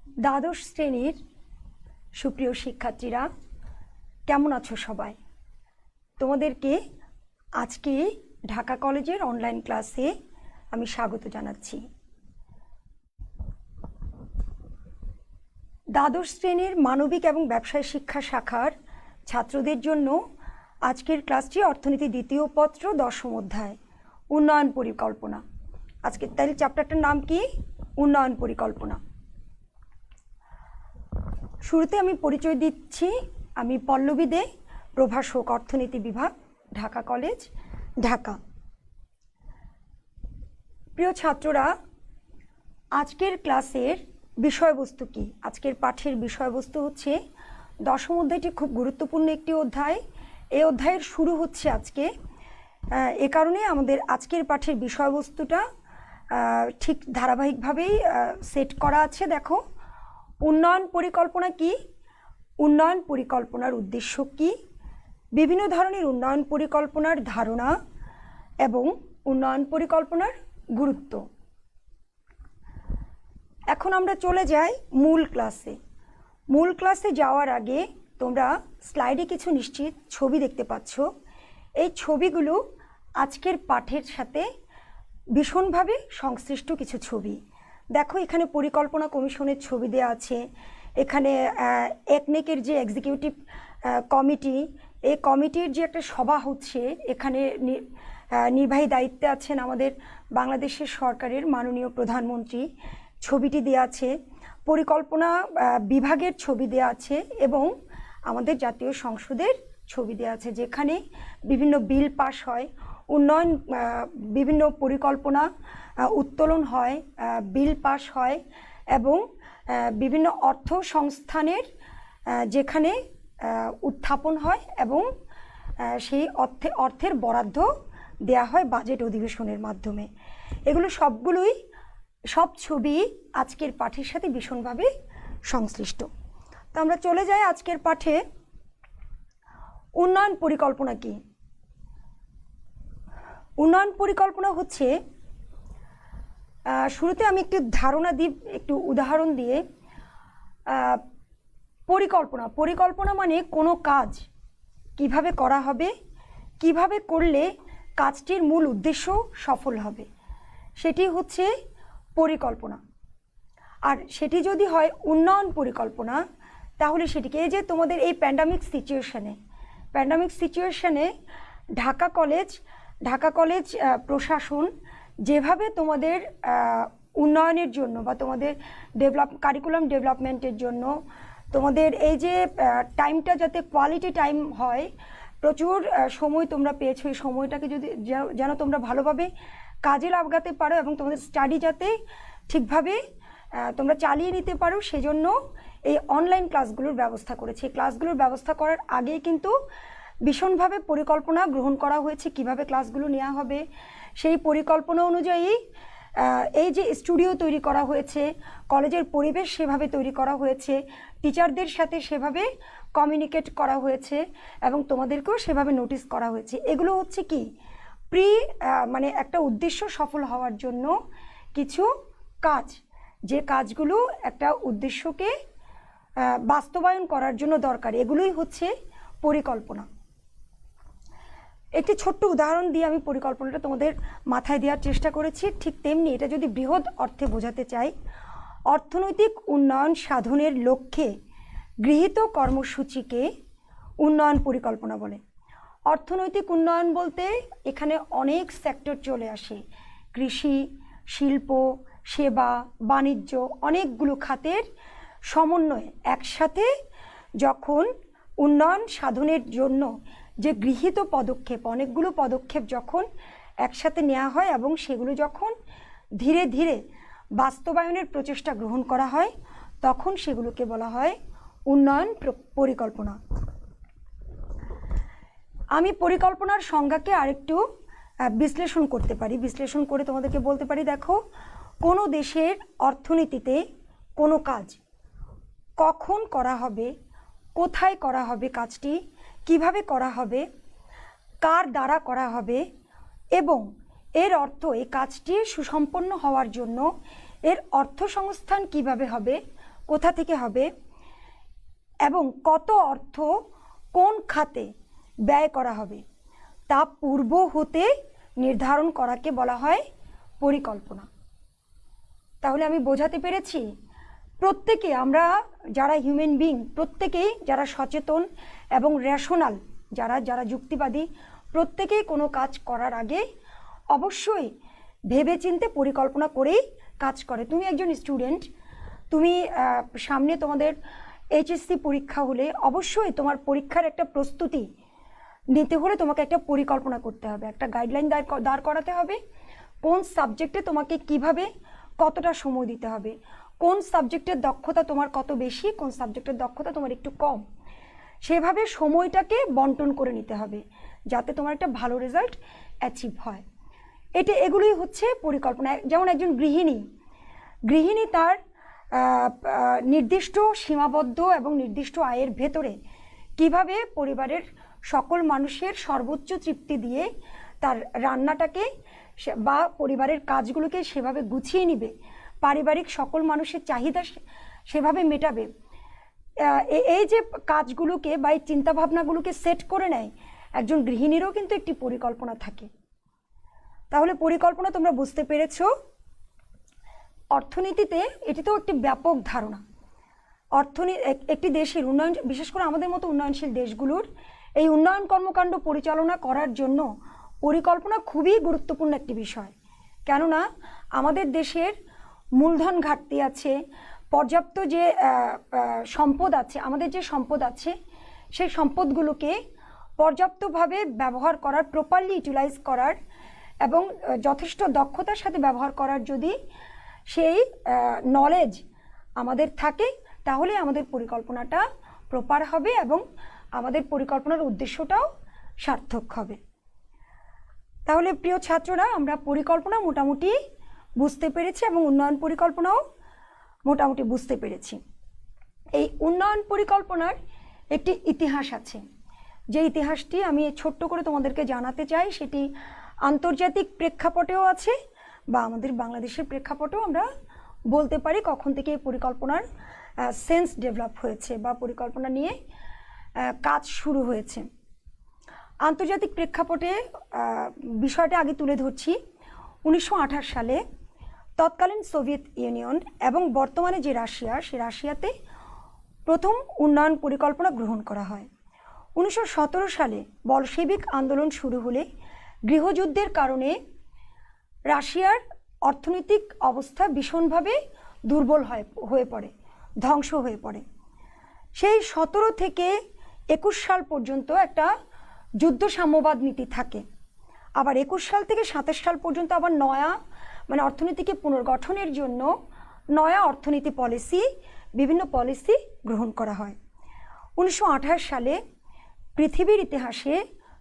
দ্বাদশ শ্রেণীর সুপ্রিয় শিক্ষার্থীরা, কেমন আছো সবাই? তোমাদেরকে আজকে ঢাকা কলেজের অনলাইন ক্লাসে আমি স্বাগত জানাচ্ছি। দ্বাদশ শ্রেণীর মানবিক এবং ব্যবসায় শিক্ষা শাখার ছাত্রদের জন্য আজকের ক্লাসটি অর্থনীতি দ্বিতীয় পত্র দশম অধ্যায় উন্নয়ন পরিকল্পনা। আজকের তাহলে চ্যাপ্টারটার নাম কি? উন্নয়ন পরিকল্পনা। শুরুতে আমি পরিচয় দিচ্ছি, আমি পল্লবী দে, প্রভাষক, অর্থনীতি বিভাগ, ঢাকা কলেজ, ঢাকা। প্রিয় ছাত্ররা, আজকের ক্লাসের বিষয়বস্তু কি? আজকের পাঠের বিষয়বস্তু হচ্ছে দশম অধ্যায়টি খুব গুরুত্বপূর্ণ একটি অধ্যায়। এই অধ্যায়ের শুরু হচ্ছে আজকে। এ কারণে আমাদের আজকের পাঠের বিষয়বস্তুটা ঠিক ধারাবাহিকভাবেই সেট করা আছে। দেখো, উন্নয়ন পরিকল্পনা কি, উন্নয়ন পরিকল্পনার উদ্দেশ্য কি, বিভিন্ন ধরনের উন্নয়ন পরিকল্পনার ধারণা এবং উন্নয়ন পরিকল্পনার গুরুত্ব। এখন আমরা চলে যাই মূল ক্লাসে। মূল ক্লাসে যাওয়ার আগে তোমরা স্লাইডে কিছু নিশ্চিত ছবি দেখতে পাচ্ছ। এই ছবিগুলো আজকের পাঠের সাথে ভীষণভাবে সংশ্লিষ্ট কিছু ছবি। দেখো, এখানে পরিকল্পনা কমিশনের ছবি দেওয়া আছে, এখানে একনেকের যে এক্সিকিউটিভ কমিটি, এই কমিটির যে একটা সভা হচ্ছে, এখানে নির্বাহী দায়িত্বে আছেন আমাদের বাংলাদেশের সরকারের মাননীয় প্রধানমন্ত্রী, ছবিটি দেওয়া আছে। পরিকল্পনা বিভাগের ছবি দেওয়া আছে এবং আমাদের জাতীয় সংসদের ছবি দেওয়া আছে, যেখানে বিভিন্ন বিল পাস হয়, উন্নয়ন বিভিন্ন পরিকল্পনা উত্তোলন হয়, বিল পাস হয় এবং বিভিন্ন অর্থ সংস্থানের যেখানে উত্থাপন হয় এবং সেই অর্থের বরাদ্দ দেয়া হয় বাজেট অধিবেশনের মাধ্যমে। এগুলো সব ছবি আজকের পাঠের সাথে ভীষণভাবে সংশ্লিষ্ট। তো আমরা চলে যাই আজকের পাঠে। উন্নয়ন পরিকল্পনা কি? উন্নয়ন পরিকল্পনা হচ্ছে, শুরুতে আমি একটু ধারণা দিই, একটু উদাহরণ দিয়ে। পরিকল্পনা মানে কোনো কাজ কিভাবে করা হবে, কিভাবে করলে কাজটির মূল উদ্দেশ্য সফল হবে, সেটি হচ্ছে পরিকল্পনা। আর সেটি যদি হয় উন্নয়ন পরিকল্পনা, তাহলে সেটিকে, এই যে তোমাদের এই প্যান্ডামিক সিচুয়েশনে ঢাকা কলেজ প্রশাসন যেভাবে তোমাদের উন্নয়নের জন্য বা তোমাদের কারিকুলাম ডেভেলপমেন্টের জন্য তোমাদের এই যে টাইমটা যাতে কোয়ালিটি টাইম হয়, প্রচুর সময় তোমরা পেয়েছো, এই সময়টাকে যদি যেন তোমরা ভালোভাবে কাজে লাগাতে পারো এবং তোমাদের স্টাডি যাতে ঠিকভাবে তোমরা চালিয়ে নিতে পারো, সেজন্য এই অনলাইন ক্লাসগুলোর ব্যবস্থা করেছে। এই ক্লাসগুলোর ব্যবস্থা করার আগেই কিন্তু ভীষণভাবে পরিকল্পনা গ্রহণ করা হয়েছে কিভাবে ক্লাসগুলো নেওয়া হবে। সেই পরিকল্পনা অনুযায়ী এই যে স্টুডিও তৈরি করা হয়েছে, কলেজের পরিবেশ সেভাবে তৈরি করা হয়েছে, টিচারদের সাথে সেভাবে কমিউনিকেট করা হয়েছে এবং তোমাদেরকেও সেভাবে নোটিস করা হয়েছে। এগুলো হচ্ছে কি মানে একটা উদ্দেশ্য সফল হওয়ার জন্য কিছু কাজ, যে কাজগুলো একটা উদ্দেশ্যকে বাস্তবায়ন করার জন্য দরকার, এগুলোই হচ্ছে পরিকল্পনা। একটি ছোট্ট উদাহরণ দিয়ে আমি পরিকল্পনাটা তোমাদের মাথায় দেওয়ার চেষ্টা করেছি। ঠিক তেমনি এটা যদি বৃহৎ অর্থে বোঝাতে চাই, অর্থনৈতিক উন্নয়ন সাধনের লক্ষ্যে গৃহীত কর্মসূচিকে উন্নয়ন পরিকল্পনা বলে। অর্থনৈতিক উন্নয়ন বলতে এখানে অনেক সেক্টর চলে আসে, কৃষি, শিল্প, সেবা, বাণিজ্য, অনেকগুলো খাতের সমন্বয়ে একসাথে যখন উন্নয়ন সাধনের জন্য যে গৃহীত পদক্ষেপ, অনেকগুলো পদক্ষেপ যখন একসাথে নেওয়া হয় এবং সেগুলো যখন ধীরে ধীরে বাস্তবায়নের প্রচেষ্টা গ্রহণ করা হয়, তখন সেগুলোকে বলা হয় উন্নয়ন পরিকল্পনা। আমি পরিকল্পনার সংজ্ঞাকে আরেকটু বিশ্লেষণ করতে পারি, বিশ্লেষণ করে তোমাদেরকে বলতে পারি, দেখো, কোনো দেশের অর্থনীতিতে কোনো কাজ কখন করা হবে, কোথায় করা হবে, কাজটি কিভাবে করা হবে, কার দ্বারা করা হবে এবং এর অর্থ, এই কাজটি সুসম্পন্ন হওয়ার জন্য এর অর্থ সংস্থান কিভাবে হবে, কোথা থেকে হবে এবং কত অর্থ কোন খাতে ব্যয় করা হবে তা পূর্ব হতে নির্ধারণ করাকে বলা হয় পরিকল্পনা। তাহলে আমি বোঝাতে পেরেছি, প্রত্যেকে আমরা যারা হিউম্যান বিং, প্রত্যেকেই যারা সচেতন এবং রেশনাল, যারা যুক্তিবাদী, প্রত্যেকেই কোনো কাজ করার আগে অবশ্যই ভেবেচিন্তে পরিকল্পনা করেই কাজ করে। তুমি একজন স্টুডেন্ট, তুমি সামনে তোমাদের এইচএসসি পরীক্ষা হলে অবশ্যই তোমার পরীক্ষার একটা প্রস্তুতি নিতে হলে তোমাকে একটা পরিকল্পনা করতে হবে, একটা গাইডলাইন দাঁড় করাতে হবে। কোন সাবজেক্টে তোমাকে কিভাবে কতটা সময় দিতে হবে, কোন সাবজেক্টের দক্ষতা তোমার কত বেশি, কোন সাবজেক্টের দক্ষতা তোমার একটু কম, সেভাবে সময়টাকে বন্টন করে নিতে হবে যাতে তোমার একটা ভালো রেজাল্ট অ্যাচিভ হয়। এগুলোই হচ্ছে পরিকল্পনা। যেমন একজন গৃহিণী তার নির্দিষ্ট সীমাবদ্ধ এবং নির্দিষ্ট আয়ের ভেতরে কিভাবে পরিবারের সকল মানুষের সর্বোচ্চ তৃপ্তি দিয়ে তার রান্নাটাকে বা পরিবারের কাজগুলোকে সেভাবে গুছিয়ে নিবে, পারিবারিক সকল মানুষের চাহিদা সেভাবে মেটাবে, এই যে কাজগুলোকে বা এই চিন্তাভাবনাগুলোকে সেট করে নেয়, একজন গৃহিণীরও কিন্তু একটি পরিকল্পনা থাকে। তাহলে পরিকল্পনা তোমরা বুঝতে পেরেছো। অর্থনীতিতে এটি তো একটি ব্যাপক ধারণা। একটি দেশের উন্নয়ন, বিশেষ করে আমাদের মতো উন্নয়নশীল দেশগুলোর এই উন্নয়ন কর্মকাণ্ড পরিচালনা করার জন্য পরিকল্পনা খুবই গুরুত্বপূর্ণ একটি বিষয়। কেননা আমাদের দেশের মূলধন ঘাটতি আছে, পর্যাপ্ত যে সম্পদ আছে, আমাদের যে সম্পদ আছে সেই সম্পদগুলোকে পর্যাপ্তভাবে ব্যবহার করার, প্রপারলি ইউটিলাইজ করার এবং যথেষ্ট দক্ষতার সাথে ব্যবহার করার যদি সেই নলেজ আমাদের থাকে, তাহলে আমাদের পরিকল্পনাটা প্রপার হবে এবং আমাদের পরিকল্পনার উদ্দেশ্যটাও সার্থক হবে। তাহলে প্রিয় ছাত্ররা, আমরা পরিকল্পনা মোটামুটি বুঝতে পেরেছি এবং উন্নয়ন পরিকল্পনাও মোটামুটি বুঝতে পেরেছি। এই উন্নয়ন পরিকল্পনার একটি ইতিহাস আছে, যে ইতিহাসটি আমি ছোট্ট করে তোমাদেরকে জানাতে চাই। সেটি আন্তর্জাতিক প্রেক্ষাপটেও আছে বা আমাদের বাংলাদেশের প্রেক্ষাপটেও আমরা বলতে পারি কখন থেকে এই পরিকল্পনার সেন্স ডেভেলপ হয়েছে বা পরিকল্পনা নিয়ে কাজ শুরু হয়েছে। আন্তর্জাতিক প্রেক্ষাপটে বিষয়টা আগে তুলে ধরছি। 1928 সালে তৎকালীন সোভিয়েত ইউনিয়ন এবং বর্তমানে যে রাশিয়া, সে রাশিয়াতে প্রথম উন্নয়ন পরিকল্পনা গ্রহণ করা হয়। 1917 সালে বলশেভিক আন্দোলন শুরু হলে গৃহযুদ্ধের কারণে রাশিয়ার অর্থনৈতিক অবস্থা ভীষণভাবে দুর্বল হয়ে পড়ে, ধ্বংস হয়ে পড়ে। সেই 17 থেকে 21 সাল পর্যন্ত একটা যুদ্ধ সাম্যবাদ নীতি থাকে। আবার 21 সাল থেকে 27 সাল পর্যন্ত আবার নয়া, মানে অর্থনীতিকে পুনর্গঠনের জন্য নয়া অর্থনীতি পলিসি, বিভিন্ন পলিসি গ্রহণ করা হয়। 1928 সালে পৃথিবীর ইতিহাসে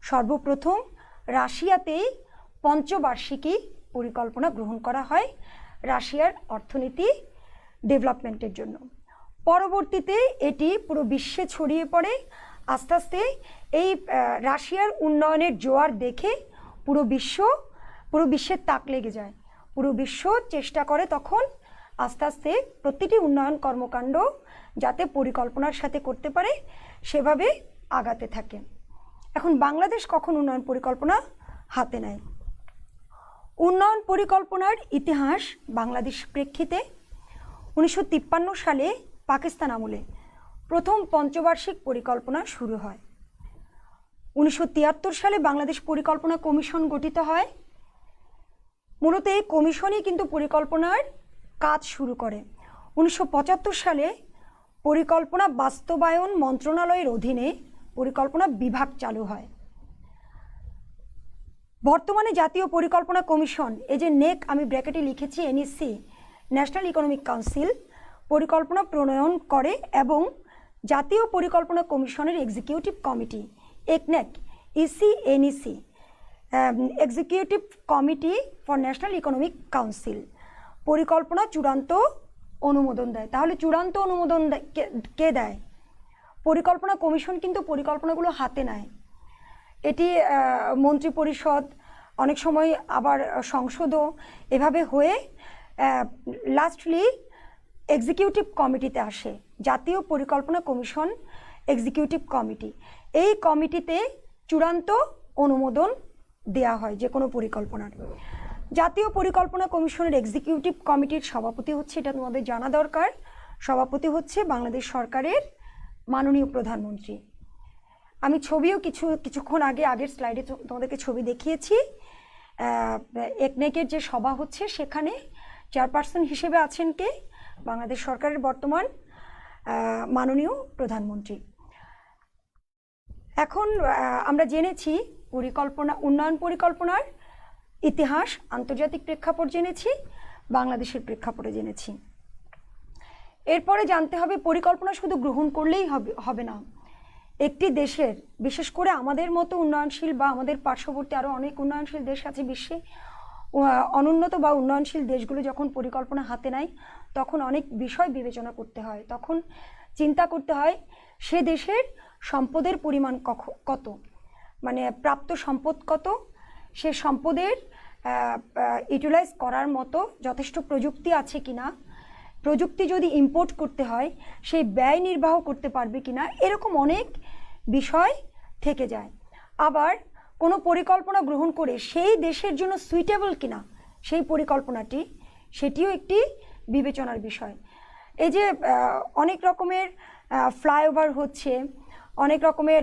সর্বপ্রথম রাশিয়াতেই পঞ্চবার্ষিকী পরিকল্পনা গ্রহণ করা হয় রাশিয়ার অর্থনীতি ডেভেলপমেন্টের জন্য। পরবর্তীতে এটি পুরো বিশ্বে ছড়িয়ে পড়ে। আস্তে আস্তে এই রাশিয়ার উন্নয়নের জোয়ার দেখে পুরো বিশ্বের তাক লেগে যায়। পুরো বিশ্ব চেষ্টা করে তখন আস্তে আস্তে প্রতিটি উন্নয়ন কর্মকাণ্ড যাতে পরিকল্পনার সাথে করতে পারে সেভাবে আগাতে থাকে। এখন বাংলাদেশ কখন উন্নয়ন পরিকল্পনা হাতে নেয়? উন্নয়ন পরিকল্পনার ইতিহাস বাংলাদেশ প্রেক্ষিতে 1953 সালে পাকিস্তান আমলে প্রথম পঞ্চবার্ষিক পরিকল্পনা শুরু হয়। 1973 সালে বাংলাদেশ পরিকল্পনা কমিশন গঠিত হয়। মূলত এই কমিশনই কিন্তু পরিকল্পনার কাজ শুরু করে। 1975 সালে পরিকল্পনা বাস্তবায়ন মন্ত্রণালয়ের অধীনে পরিকল্পনা বিভাগ চালু হয়। বর্তমানে জাতীয় পরিকল্পনা কমিশন, এই যে নেক আমি ব্র্যাকেটে লিখেছি, এনইসি, ন্যাশনাল ইকোনমিক কাউন্সিল পরিকল্পনা প্রণয়ন করে এবং জাতীয় পরিকল্পনা কমিশনের এক্সিকিউটিভ কমিটি একনেক, ECNEC, executive committee for national economic council পরিকল্পনা চূড়ান্ত অনুমোদন দেয়। তাহলে চূড়ান্ত অনুমোদন কে দেয়? পরিকল্পনা কমিশন কিন্তু পরিকল্পনাগুলো হাতে নেয়। এটি মন্ত্রী পরিষদ, অনেক সময় আবার সংসদও, এভাবে হয়ে লাস্টলি এক্সিকিউটিভ কমিটিতে আসে, জাতীয় পরিকল্পনা কমিশন এক্সিকিউটিভ কমিটি। এই কমিটিতে চূড়ান্ত অনুমোদন দেয়া হয় যে কোনো পরিকল্পনার। জাতীয় পরিকল্পনা কমিশনের এক্সিকিউটিভ কমিটির সভাপতি হচ্ছে, এটা তোমাদের জানা দরকার, সভাপতি হচ্ছে বাংলাদেশ সরকারের মাননীয় প্রধানমন্ত্রী। আমি ছবিও কিছুক্ষণ আগের স্লাইডে তোমাদেরকে ছবি দেখিয়েছি। একনেকের যে সভা হচ্ছে সেখানে চেয়ারপারসন হিসেবে আছেন কে? বাংলাদেশ সরকারের বর্তমান মাননীয় প্রধানমন্ত্রী। এখন আমরা জেনেছি উন্নয়ন পরিকল্পনার ইতিহাস, আন্তর্জাতিক প্রেক্ষাপট জেনেছি, বাংলাদেশের প্রেক্ষাপটে জেনেছি। এরপরে জানতে হবে পরিকল্পনা শুধু গ্রহণ করলেই হবে না। একটি দেশের, বিশেষ করে আমাদের মতো উন্নয়নশীল বা আমাদের পার্শ্ববর্তী আরও অনেক উন্নয়নশীল দেশ আছে বিশ্বে, অনুন্নত বা উন্নয়নশীল দেশগুলো যখন পরিকল্পনা হাতে নেয় তখন অনেক বিষয় বিবেচনা করতে হয়। তখন চিন্তা করতে হয় সে দেশের সম্পদের পরিমাণ কত, মানে প্রাপ্ত সম্পদ কত, সে সম্পদের ইউটিলাইজ করার মতো যথেষ্ট প্রযুক্তি আছে কিনা, প্রযুক্তি যদি ইম্পোর্ট করতে হয় সেই ব্যয় নির্বাহ করতে পারবে কিনা, এরকম অনেক বিষয় থেকে যায়। আবার কোনো পরিকল্পনা গ্রহণ করে সেই দেশের জন্য সুইটেবল কিনা সেই পরিকল্পনাটি, সেটিও একটি বিবেচনার বিষয়। এই যে অনেক রকমের ফ্লাইওভার হচ্ছে, অনেক রকমের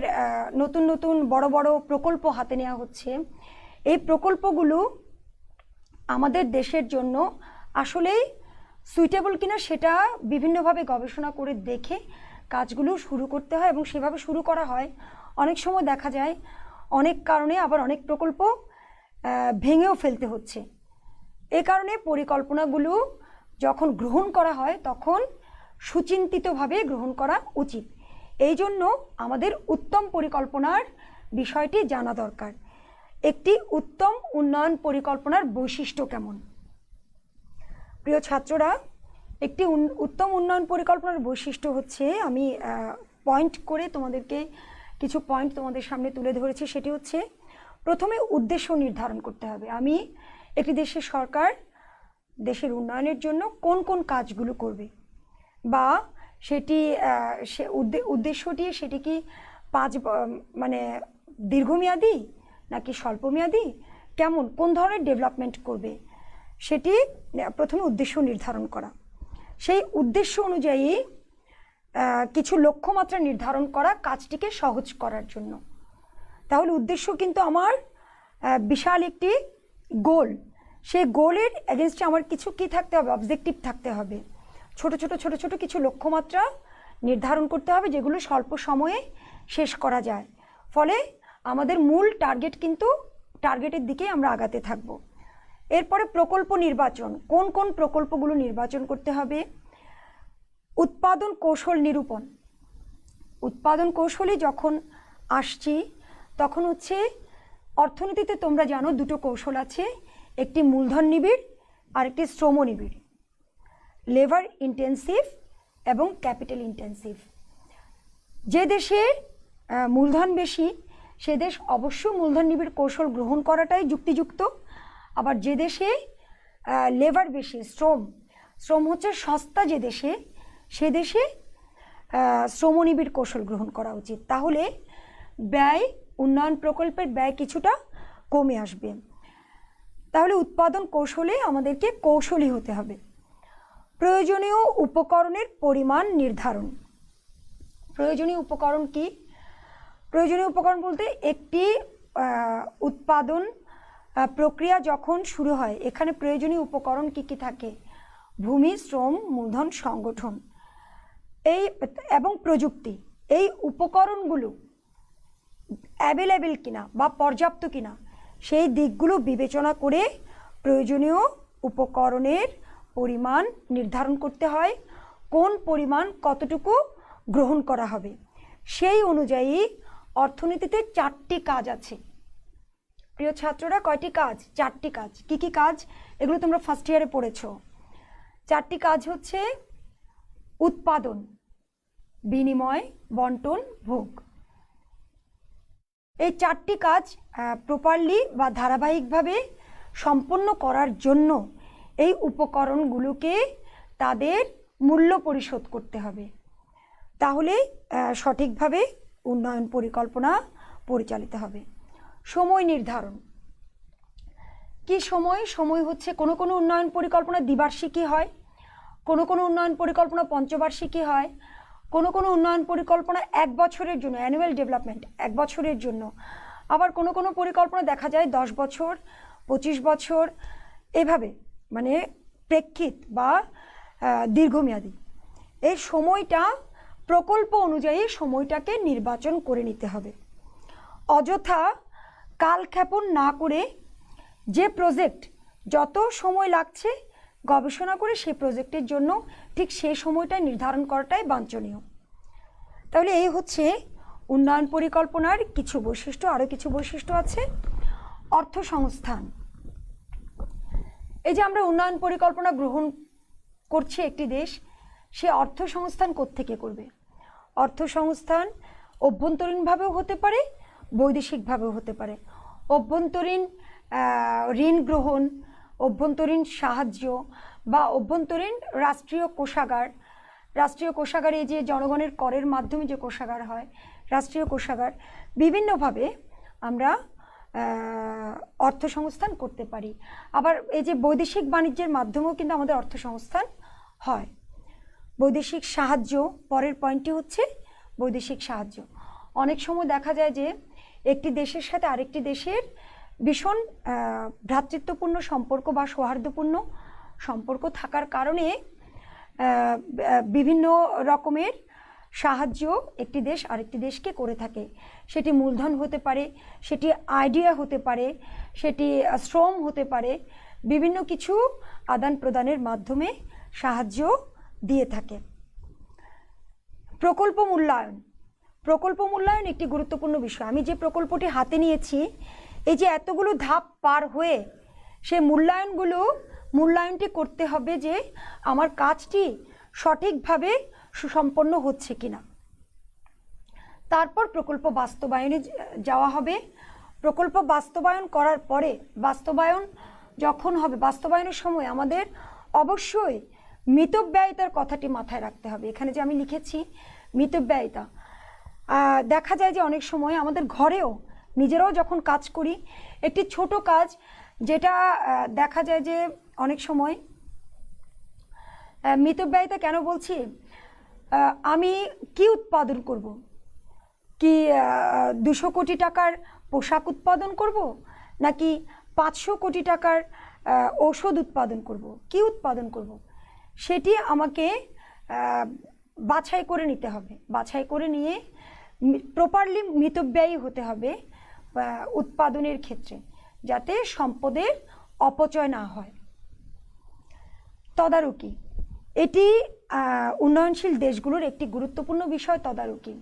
নতুন নতুন বড় বড় প্রকল্প হাতে নেওয়া হচ্ছে, এই প্রকল্পগুলো আমাদের দেশের জন্য আসলেই সুইটেবল কিনা সেটা বিভিন্নভাবে গবেষণা করে দেখে কাজগুলো শুরু করতে হয় এবং সেভাবে শুরু করা হয়। অনেক সময় দেখা যায় অনেক কারণে আবার অনেক প্রকল্প ভেঙেও ফেলতে হচ্ছে। এ কারণে পরিকল্পনাগুলো যখন গ্রহণ করা হয় তখন সুচিন্তিতভাবে গ্রহণ করা উচিত। এই জন্য আমাদের উত্তম পরিকল্পনার বিষয়টি জানা দরকার। একটি উত্তম উন্নয়ন পরিকল্পনার বৈশিষ্ট্য কেমন? প্রিয় ছাত্ররা, একটি উত্তম উন্নয়ন পরিকল্পনার বৈশিষ্ট্য হচ্ছে, আমি পয়েন্ট করে তোমাদেরকে কিছু পয়েন্ট তোমাদের সামনে তুলে ধরেছি। সেটি হচ্ছে, প্রথমে উদ্দেশ্য নির্ধারণ করতে হবে। আমি একটি দেশের সরকার দেশের উন্নয়নের জন্য কোন কোন কাজগুলো করবে, বা সেটি উদ্দেশ্যটি সেটি কি মানে দীর্ঘমেয়াদী নাকি স্বল্পমেয়াদী, কেমন কোন ধরনের ডেভেলপমেন্ট করবে, সেটি প্রথমে উদ্দেশ্য নির্ধারণ করা। সেই উদ্দেশ্য অনুযায়ী কিছু লক্ষ্যমাত্রা নির্ধারণ করা কাজটিকে সহজ করার জন্য। তাহলে উদ্দেশ্য কিন্তু আমার বিশাল একটি গোল, সেই গোলের এগেনস্টে আমার কিছু কি থাকতে হবে, অবজেক্টিভ থাকতে হবে, ছোট ছোট কিছু লক্ষ্যমাত্রা নির্ধারণ করতে হবে যেগুলো স্বল্প সময়ে শেষ করা যায়। ফলে আমাদের মূল টার্গেটের দিকেই আমরা আগাতে থাকব। এরপরে প্রকল্প নির্বাচন, কোন কোন প্রকল্পগুলো নির্বাচন করতে হবে। উৎপাদন কৌশল নিরূপণ, উৎপাদন কৌশলে যখন আসছি তখন হচ্ছে অর্থনীতিতে তোমরা জানো দুটো কৌশল আছে, একটি মূলধন নিবিড় আর একটি শ্রম নিবিড়, লেবার ইন্টেন্সিভ এবং ক্যাপিটাল ইন্টেন্সিভ। যে দেশে মূলধন বেশি সে দেশ অবশ্য মূলধন নিবিড় কৌশল গ্রহণ করাটাই যুক্তিযুক্ত। আবার যে দেশে লেবার বেশি, শ্রম হচ্ছে সস্তা যে দেশে, সে দেশে শ্রমনিবিড় কৌশল গ্রহণ করা উচিত। তাহলে ব্যয়, উন্নয়ন প্রকল্পের ব্যয় কিছুটা কমে আসবে। তাহলে উৎপাদন কৌশলে আমাদেরকে কৌশলী হতে হবে। প্রয়োজনীয় উপকরণের পরিমাণ নির্ধারণ। প্রয়োজনীয় উপকরণ কি? প্রয়োজনীয় উপকরণ বলতে একটি উৎপাদন প্রক্রিয়া যখন শুরু হয় এখানে প্রয়োজনীয় উপকরণ কি কি থাকে? ভূমি, শ্রম, মূলধন, সংগঠন এবং প্রযুক্তি। এই উপকরণগুলো অ্যাভেলেবেল কিনা বা পর্যাপ্ত কিনা সেই দিকগুলো বিবেচনা করে প্রয়োজনীয় উপকরণের পরিমাণ নির্ধারণ করতে হয়। কোন পরিমাণ কতটুকু গ্রহণ করা হবে সেই অনুযায়ী অর্থনীতিতে 4টি কাজ আছে। প্রিয় ছাত্ররা, কয়টি কাজ? 4টি কাজ। কি কি কাজ? এগুলো তোমরা ফার্স্ট ইয়ারে পড়েছো। 4টি কাজ হচ্ছে উৎপাদন, বিনিময়, বন্টন, ভোগ। এই 4টি কাজ প্রপারলি বা ধারাবাহিকভাবে সম্পন্ন করার জন্য এই উপকরণগুলোকে তাদের মূল্য পরিশোধ করতে হবে, তাহলে সঠিকভাবে উন্নয়ন পরিকল্পনা পরিচালিত হবে। সময় নির্ধারণ। কি সময়? সময় হচ্ছে কোনো কোনো উন্নয়ন পরিকল্পনা দ্বিবার্ষিকী হয়, কোনো কোনো উন্নয়ন পরিকল্পনা পঞ্চবার্ষিকী হয়, কোনো কোনো উন্নয়ন পরিকল্পনা 1 বছরের জন্য, অ্যানুয়াল ডেভেলপমেন্ট 1 বছরের জন্য, আবার কোনো কোনো পরিকল্পনা দেখা যায় 10 বছর, 25 বছর, এভাবে মানে প্রেক্ষিত বা দীর্ঘমেয়াদী। এই সময়টা প্রকল্প অনুযায়ী সময়টাকে নির্বাচন করে নিতে হবে। অযথা কালক্ষেপণ না করে যে প্রজেক্ট যত সময় লাগছে গবেষণা করে সেই প্রজেক্টের জন্য ঠিক সেই সময়টা নির্ধারণ করাটাই বাঞ্ছনীয়। তাহলে এই হচ্ছে উন্নয়ন পরিকল্পনার কিছু বৈশিষ্ট্য। আরও কিছু বৈশিষ্ট্য আছে। অর্থ সংস্থান। এই যে আমরা উন্নয়ন পরিকল্পনা গ্রহণ করছি একটি দেশ, সে অর্থ সংস্থান কোত্থেকে করবে? অর্থ সংস্থান অভ্যন্তরীণভাবেও হতে পারে, বৈদেশিকভাবেও হতে পারে। অভ্যন্তরীণ ঋণ গ্রহণ, অভ্যন্তরীণ সাহায্য বা অভ্যন্তরীণ রাষ্ট্রীয় কোষাগার। রাষ্ট্রীয় কোষাগার, এই যে জনগণের করের মাধ্যমে যে কোষাগার হয়, রাষ্ট্রীয় কোষাগার, বিভিন্নভাবে আমরা অর্থ সংস্থান করতে পারি। আবার এই যে বৈদেশিক বাণিজ্যের মাধ্যমেও কিন্তু আমাদের অর্থ সংস্থান হয়। বৈদেশিক সাহায্য, পরের পয়েন্টটি হচ্ছে বৈদেশিক সাহায্য। অনেক সময় দেখা যায় যে একটি দেশের সাথে আরেকটি দেশের ভীষণ ভ্রাতৃত্বপূর্ণ সম্পর্ক বা সৌহার্দ্যপূর্ণ সম্পর্ক থাকার কারণে বিভিন্ন রকমের সাহায্য একটি দেশ আরেকটি দেশকে করে থাকে। সেটি মূলধন হতে পারে, সেটি আইডিয়া হতে পারে, সেটি শ্রম হতে পারে, বিভিন্ন কিছু আদান প্রদানের মাধ্যমে সাহায্য দিয়ে থাকে। প্রকল্প মূল্যায়ন। প্রকল্প মূল্যায়ন একটি গুরুত্বপূর্ণ বিষয়। আমি যে প্রকল্পটি হাতে নিয়েছি, এই যে এতগুলো ধাপ পার হয়ে সে মূল্যায়নটি করতে হবে যে আমার কাজটি সঠিকভাবে সুসম্পন্ন হচ্ছে কিনা। তারপর প্রকল্প বাস্তবায়নে যাওয়া হবে। প্রকল্প বাস্তবায়ন করার পরে বাস্তবায়ন যখন হবে, বাস্তবায়নের সময় আমাদের অবশ্যই মিতব্যয়িতার কথাটি মাথায় রাখতে হবে। এখানে যে আমি লিখেছি মিতব্যয়িতা, দেখা যায় যে অনেক সময় আমাদের ঘরেও নিজেরাও যখন কাজ করি, একটি ছোট কাজ যেটা দেখা যায় যে অনেক সময় মিতব্যয়িতা কেন বলছি, আমি কি উৎপাদন করব? কি 200 কোটি টাকার পোশাক উৎপাদন করব, নাকি 500 কোটি টাকার ঔষধ উৎপাদন করব? কি উৎপাদন করব? সেটি আমাকে বাছাই করে নিতে হবে। বাছাই করে নিয়ে প্রপারলি মিতব্যয়ী হতে হবে উৎপাদনের ক্ষেত্রে, যাতে সম্পদের অপচয় না হয়। তদারকি, এটি উন্নয়নশীল দেশগুলোর একটি গুরুত্বপূর্ণ বিষয়। তদারকি,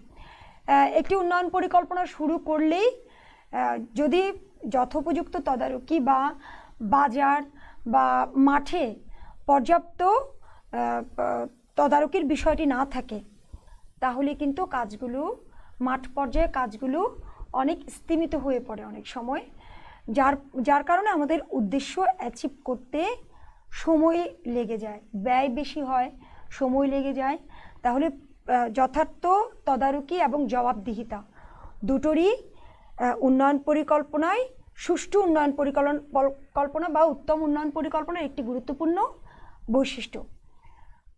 একটি উন্নয়ন পরিকল্পনা শুরু করলেই যদি যথোপযুক্ত তদারকি বা বাজার বা মাঠে পর্যাপ্ত তদারকির বিষয়টি না থাকে, তাহলে কিন্তু কাজগুলো, মাঠ পর্যায়ে কাজগুলো অনেক স্তিমিত হয়ে পড়ে অনেক সময়, যার কারণে আমাদের উদ্দেশ্য অ্যাচিভ করতে সময় লেগে যায়, ব্যয় বেশি হয়, সময় লেগে যায়। তাহলে যথার্থ তদারকি এবং জবাবদিহিতা দুটোরই উন্নয়ন পরিকল্পনায়, সুষ্ঠু উন্নয়ন পরিকল্পনা বা উত্তম উন্নয়ন পরিকল্পনার একটি গুরুত্বপূর্ণ বৈশিষ্ট্য।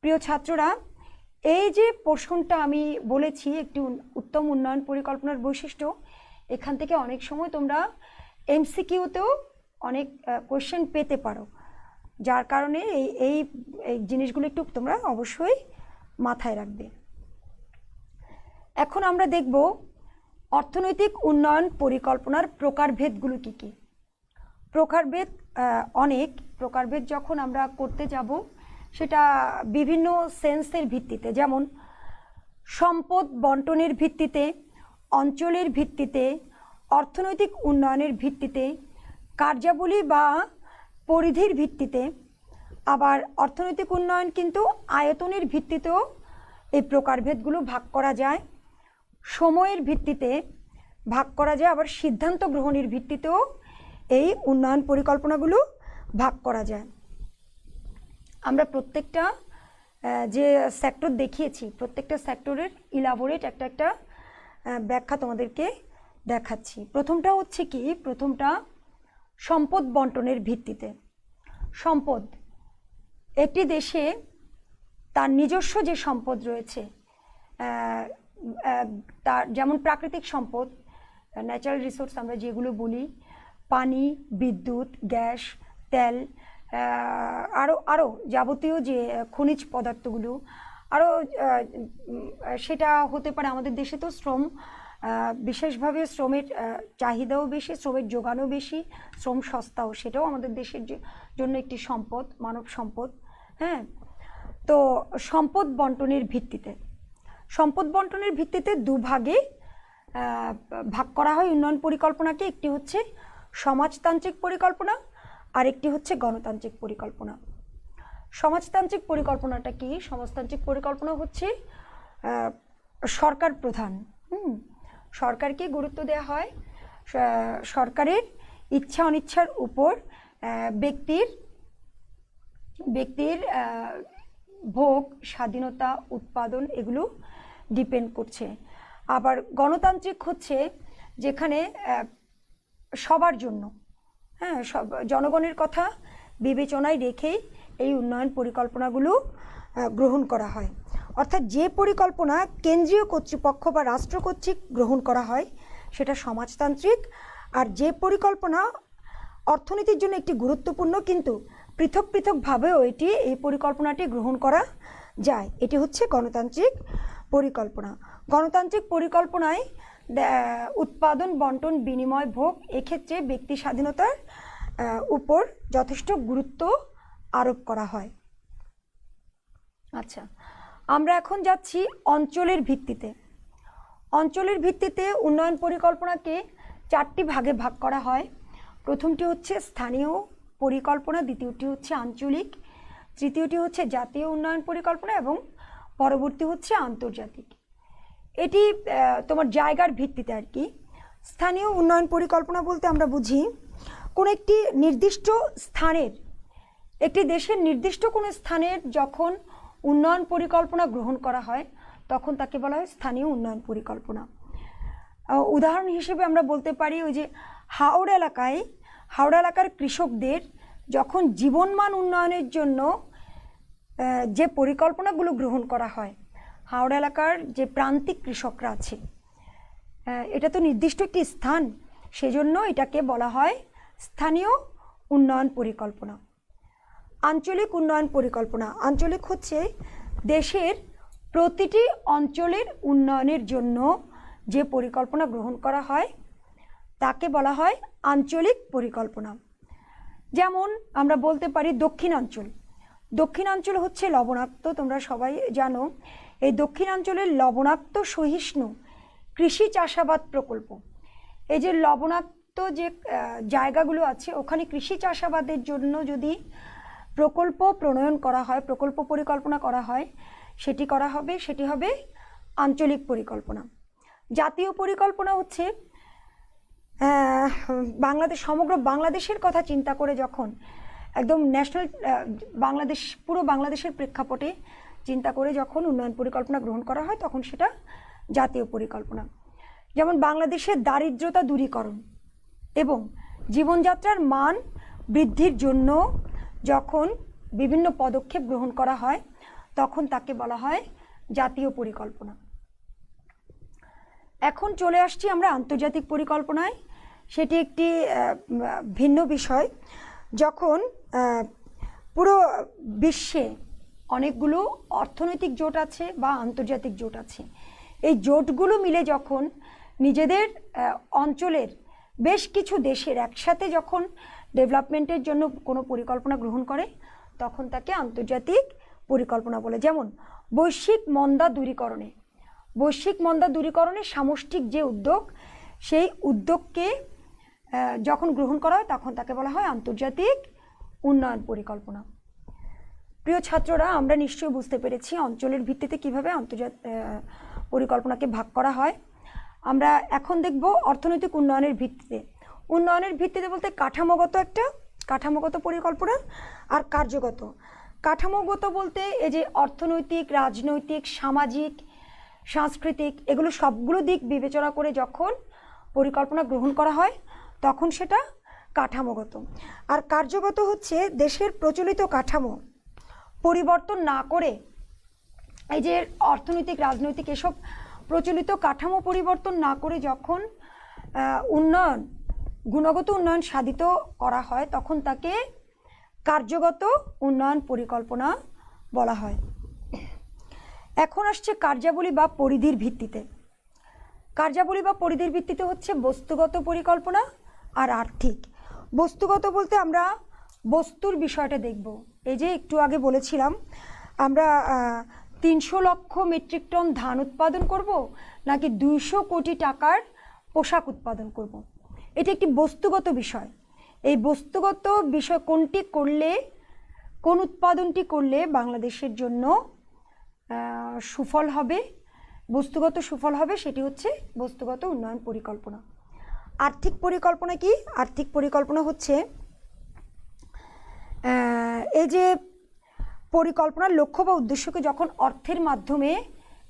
প্রিয় ছাত্ররা, এই যে পোর্শনটা আমি বলেছি একটি উত্তম উন্নয়ন পরিকল্পনার বৈশিষ্ট্য, এখান থেকে অনেক সময় তোমরা এমসিকিউতেও অনেক কোয়েশ্চেন পেতে পারো, যার কারণে এই জিনিসগুলো একটু তোমরা অবশ্যই মাথায় রাখবে। এখন আমরা দেখব অর্থনৈতিক উন্নয়ন পরিকল্পনার প্রকারভেদগুলো কী কী। প্রকারভেদ অনেক। প্রকারভেদ যখন আমরা করতে যাব, সেটা বিভিন্ন সেন্সের ভিত্তিতে, যেমন সম্পদ বন্টনের ভিত্তিতে, অঞ্চলের ভিত্তিতে, অর্থনৈতিক উন্নয়নের ভিত্তিতে, কার্যাবলী বা পরিধির ভিত্তিতে। আবার অর্থনৈতিক উন্নয়ন কিন্তু আয়তনের ভিত্তিতেও এই প্রকারভেদগুলো ভাগ করা যায়, সময়ের ভিত্তিতে ভাগ করা যায়, আবার সিদ্ধান্ত গ্রহণের ভিত্তিতেও এই উন্নয়ন পরিকল্পনাগুলো ভাগ করা যায়। আমরা প্রত্যেকটা যে সেক্টর দেখিয়েছি প্রত্যেকটা সেক্টরের ইলাবোরেট একটা একটা ব্যাখ্যা তোমাদেরকে দেখাচ্ছি। প্রথমটা হচ্ছে কি, প্রথমটা সম্পদ বন্টনের ভিত্তিতে। সম্পদ, একটি দেশে তার নিজস্ব যে সম্পদ রয়েছে, তার যেমন প্রাকৃতিক সম্পদ, ন্যাচারাল রিসোর্স আমরা যেগুলো বলি, পানি, বিদ্যুৎ, গ্যাস, তেল, আরও আরও যাবতীয় যে খনিজ পদার্থগুলো, আরও সেটা হতে পারে। আমাদের দেশে তো শ্রম, বিশেষভাবে শ্রমের চাহিদাও বেশি, শ্রমের যোগানও বেশি, শ্রম সস্তাও, সেটাও আমাদের দেশের জন্য একটি সম্পদ, মানব সম্পদ। হ্যাঁ, তো সম্পদ বন্টনের ভিত্তিতে, সম্পদ বন্টনের ভিত্তিতে দুভাগে ভাগ করা হয় উন্নয়ন পরিকল্পনাকে। একটি হচ্ছে সমাজতান্ত্রিক পরিকল্পনা আর একটি হচ্ছে গণতান্ত্রিক পরিকল্পনা। সমাজতান্ত্রিক পরিকল্পনাটা কি? সমাজতান্ত্রিক পরিকল্পনা হচ্ছে সরকার প্রধান, সরকারকে গুরুত্ব দেওয়া হয়, সরকারের ইচ্ছা অনিচ্ছার উপর ব্যক্তির ভোগ, স্বাধীনতা, উৎপাদন এগুলো ডিপেন্ড করছে। আবার গণতান্ত্রিক হচ্ছে যেখানে সবার জন্য, হ্যাঁ, সব জনগণের কথা বিবেচনায় রেখেই এই উন্নয়ন পরিকল্পনাগুলো গ্রহণ করা হয়। অর্থাৎ যে পরিকল্পনা কেন্দ্রীয় কর্তৃপক্ষ বা রাষ্ট্র কর্তৃক গ্রহণ করা হয় সেটা সমাজতান্ত্রিক, আর যে পরিকল্পনা অর্থনীতির জন্য একটি গুরুত্বপূর্ণ কিন্তু পৃথক পৃথকভাবেও এই পরিকল্পনাটি গ্রহণ করা যায়, এটি হচ্ছে গণতান্ত্রিক পরিকল্পনা। গণতান্ত্রিক পরিকল্পনায় উৎপাদন, বন্টন, বিনিময়, ভোগ এক্ষেত্রে ব্যক্তি স্বাধীনতার উপর যথেষ্ট গুরুত্ব আরোপ করা হয়। আচ্ছা, আমরা এখন যাচ্ছি অঞ্চলের ভিত্তিতে। অঞ্চলের ভিত্তিতে উন্নয়ন পরিকল্পনাকে 4টি ভাগে ভাগ করা হয়। প্রথমটি হচ্ছে স্থানীয় পরিকল্পনা, দ্বিতীয়টি হচ্ছে আঞ্চলিক, তৃতীয়টি হচ্ছে জাতীয় উন্নয়ন পরিকল্পনা এবং পরবর্তী হচ্ছে আন্তর্জাতিক। এটি তোমার জায়গার ভিত্তিতে আর কি। স্থানীয় উন্নয়ন পরিকল্পনা বলতে আমরা বুঝি কোন একটি নির্দিষ্ট স্থানের, একটি দেশের নির্দিষ্ট কোনো স্থানের যখন উন্নয়ন পরিকল্পনা গ্রহণ করা হয় তখন তাকে বলা হয় স্থানীয় উন্নয়ন পরিকল্পনা। উদাহরণ হিসেবে আমরা বলতে পারি ওই যে হাওড়া এলাকার কৃষকদের যখন জীবনমান উন্নয়নের জন্য যে পরিকল্পনাগুলো গ্রহণ করা হয়, হাওড়া এলাকার যে প্রান্তিক কৃষকরা আছে, এটা তো নির্দিষ্ট একটি স্থান, সেজন্য এটাকে বলা হয় স্থানীয় উন্নয়ন পরিকল্পনা। আঞ্চলিক উন্নয়ন পরিকল্পনা, আঞ্চলিক হচ্ছে দেশের প্রতিটি অঞ্চলের উন্নয়নের জন্য যে পরিকল্পনা গ্রহণ করা হয় তাকে বলা হয় আঞ্চলিক পরিকল্পনা। যেমন আমরা বলতে পারি দক্ষিণাঞ্চল। দক্ষিণাঞ্চল হচ্ছে লবণাক্ত, তোমরা সবাই জানো। এই দক্ষিণাঞ্চলের লবণাক্ত সহিষ্ণু কৃষি চাষাবাদ প্রকল্প, এই যে লবণাক্ত যে জায়গাগুলো আছে ওখানে কৃষি চাষাবাদের জন্য যদি প্রকল্প প্রণয়ন করা হয়, প্রকল্প পরিকল্পনা করা হয়, সেটি হবে আঞ্চলিক পরিকল্পনা। জাতীয় পরিকল্পনা হচ্ছে সমগ্র বাংলাদেশের কথা চিন্তা করে যখন একদম ন্যাশনাল বাংলাদেশ, পুরো বাংলাদেশের প্রেক্ষাপটে চিন্তা করে যখন উন্নয়ন পরিকল্পনা গ্রহণ করা হয় তখন সেটা জাতীয় পরিকল্পনা। যেমন বাংলাদেশের দারিদ্রতা দূরীকরণ এবং জীবনযাত্রার মান বৃদ্ধির জন্য যখন বিভিন্ন পদক্ষেপ গ্রহণ করা হয় তখন তাকে বলা হয় জাতীয় পরিকল্পনা। এখন চলে আসছি আমরা আন্তর্জাতিক পরিকল্পনায়। সেটি একটি ভিন্ন বিষয়। যখন পুরো বিশ্বে অনেকগুলো অর্থনৈতিক জোট আছে বা আন্তর্জাতিক জোট আছে, এই জোটগুলো মিলে যখন নিজেদের অঞ্চলের বেশ কিছু দেশের একসাথে যখন ডেভেলপমেন্টের জন্য কোনো পরিকল্পনা গ্রহণ করে তখন তাকে আন্তর্জাতিক পরিকল্পনা বলে। যেমন বৈশ্বিক মন্দা দূরীকরণে সামষ্টিক যে উদ্যোগ, সেই উদ্যোগকে যখন গ্রহণ করা হয় তখন তাকে বলা হয় আন্তর্জাতিক উন্নয়ন পরিকল্পনা। প্রিয় ছাত্ররা, আমরা নিশ্চয়ই বুঝতে পেরেছি অঞ্চলের ভিত্তিতে কিভাবে আন্তর্জাতিক পরিকল্পনাকে ভাগ করা হয়। আমরা এখন দেখব অর্থনৈতিক উন্নয়নের ভিত্তিতে। উন্নয়নের ভিত্তিতে বলতে কাঠামোগত পরিকল্পনা আর কার্যগত। কাঠামোগত বলতে এই যে অর্থনৈতিক, রাজনৈতিক, সামাজিক, সাংস্কৃতিক এগুলো সবগুলো দিক বিবেচনা করে যখন পরিকল্পনা গ্রহণ করা হয় তখন সেটা কাঠামোগত। আর কার্যগত হচ্ছে দেশের প্রচলিত কাঠামো পরিবর্তন না করে, এই যে অর্থনৈতিক, রাজনৈতিক এসব প্রচলিত কাঠামো পরিবর্তন না করে যখন উন্নয়ন, গুণগত উন্নয়ন সাধিত করা হয় তখন তাকে কার্যগত উন্নয়ন পরিকল্পনা বলা হয়। এখন আসছে কার্যাবলী বা পরিধির ভিত্তিতে। কার্যাবলী বা পরিধির ভিত্তিতে হচ্ছে বস্তুগত পরিকল্পনা আর আর্থিক। বস্তুগত বলতে আমরা বস্তুর বিষয়টা দেখব। এই যে একটু আগে বলেছিলাম আমরা 300 লক্ষ মেট্রিক টন ধান উৎপাদন করব নাকি 200 কোটি টাকার পোশাক উৎপাদন করব, এটি একটি বস্তুগত বিষয়। এই বস্তুগত বিষয় কোনটি করলে, কোন উৎপাদনটি করলে বাংলাদেশের জন্য সুফল হবে, বস্তুগত সুফল হবে, সেটি হচ্ছে বস্তুগত উন্নয়ন পরিকল্পনা। আর্থিক পরিকল্পনা কি? আর্থিক পরিকল্পনা হচ্ছে এই যে পরিকল্পনার লক্ষ্য বা উদ্দেশ্যকে যখন অর্থের মাধ্যমে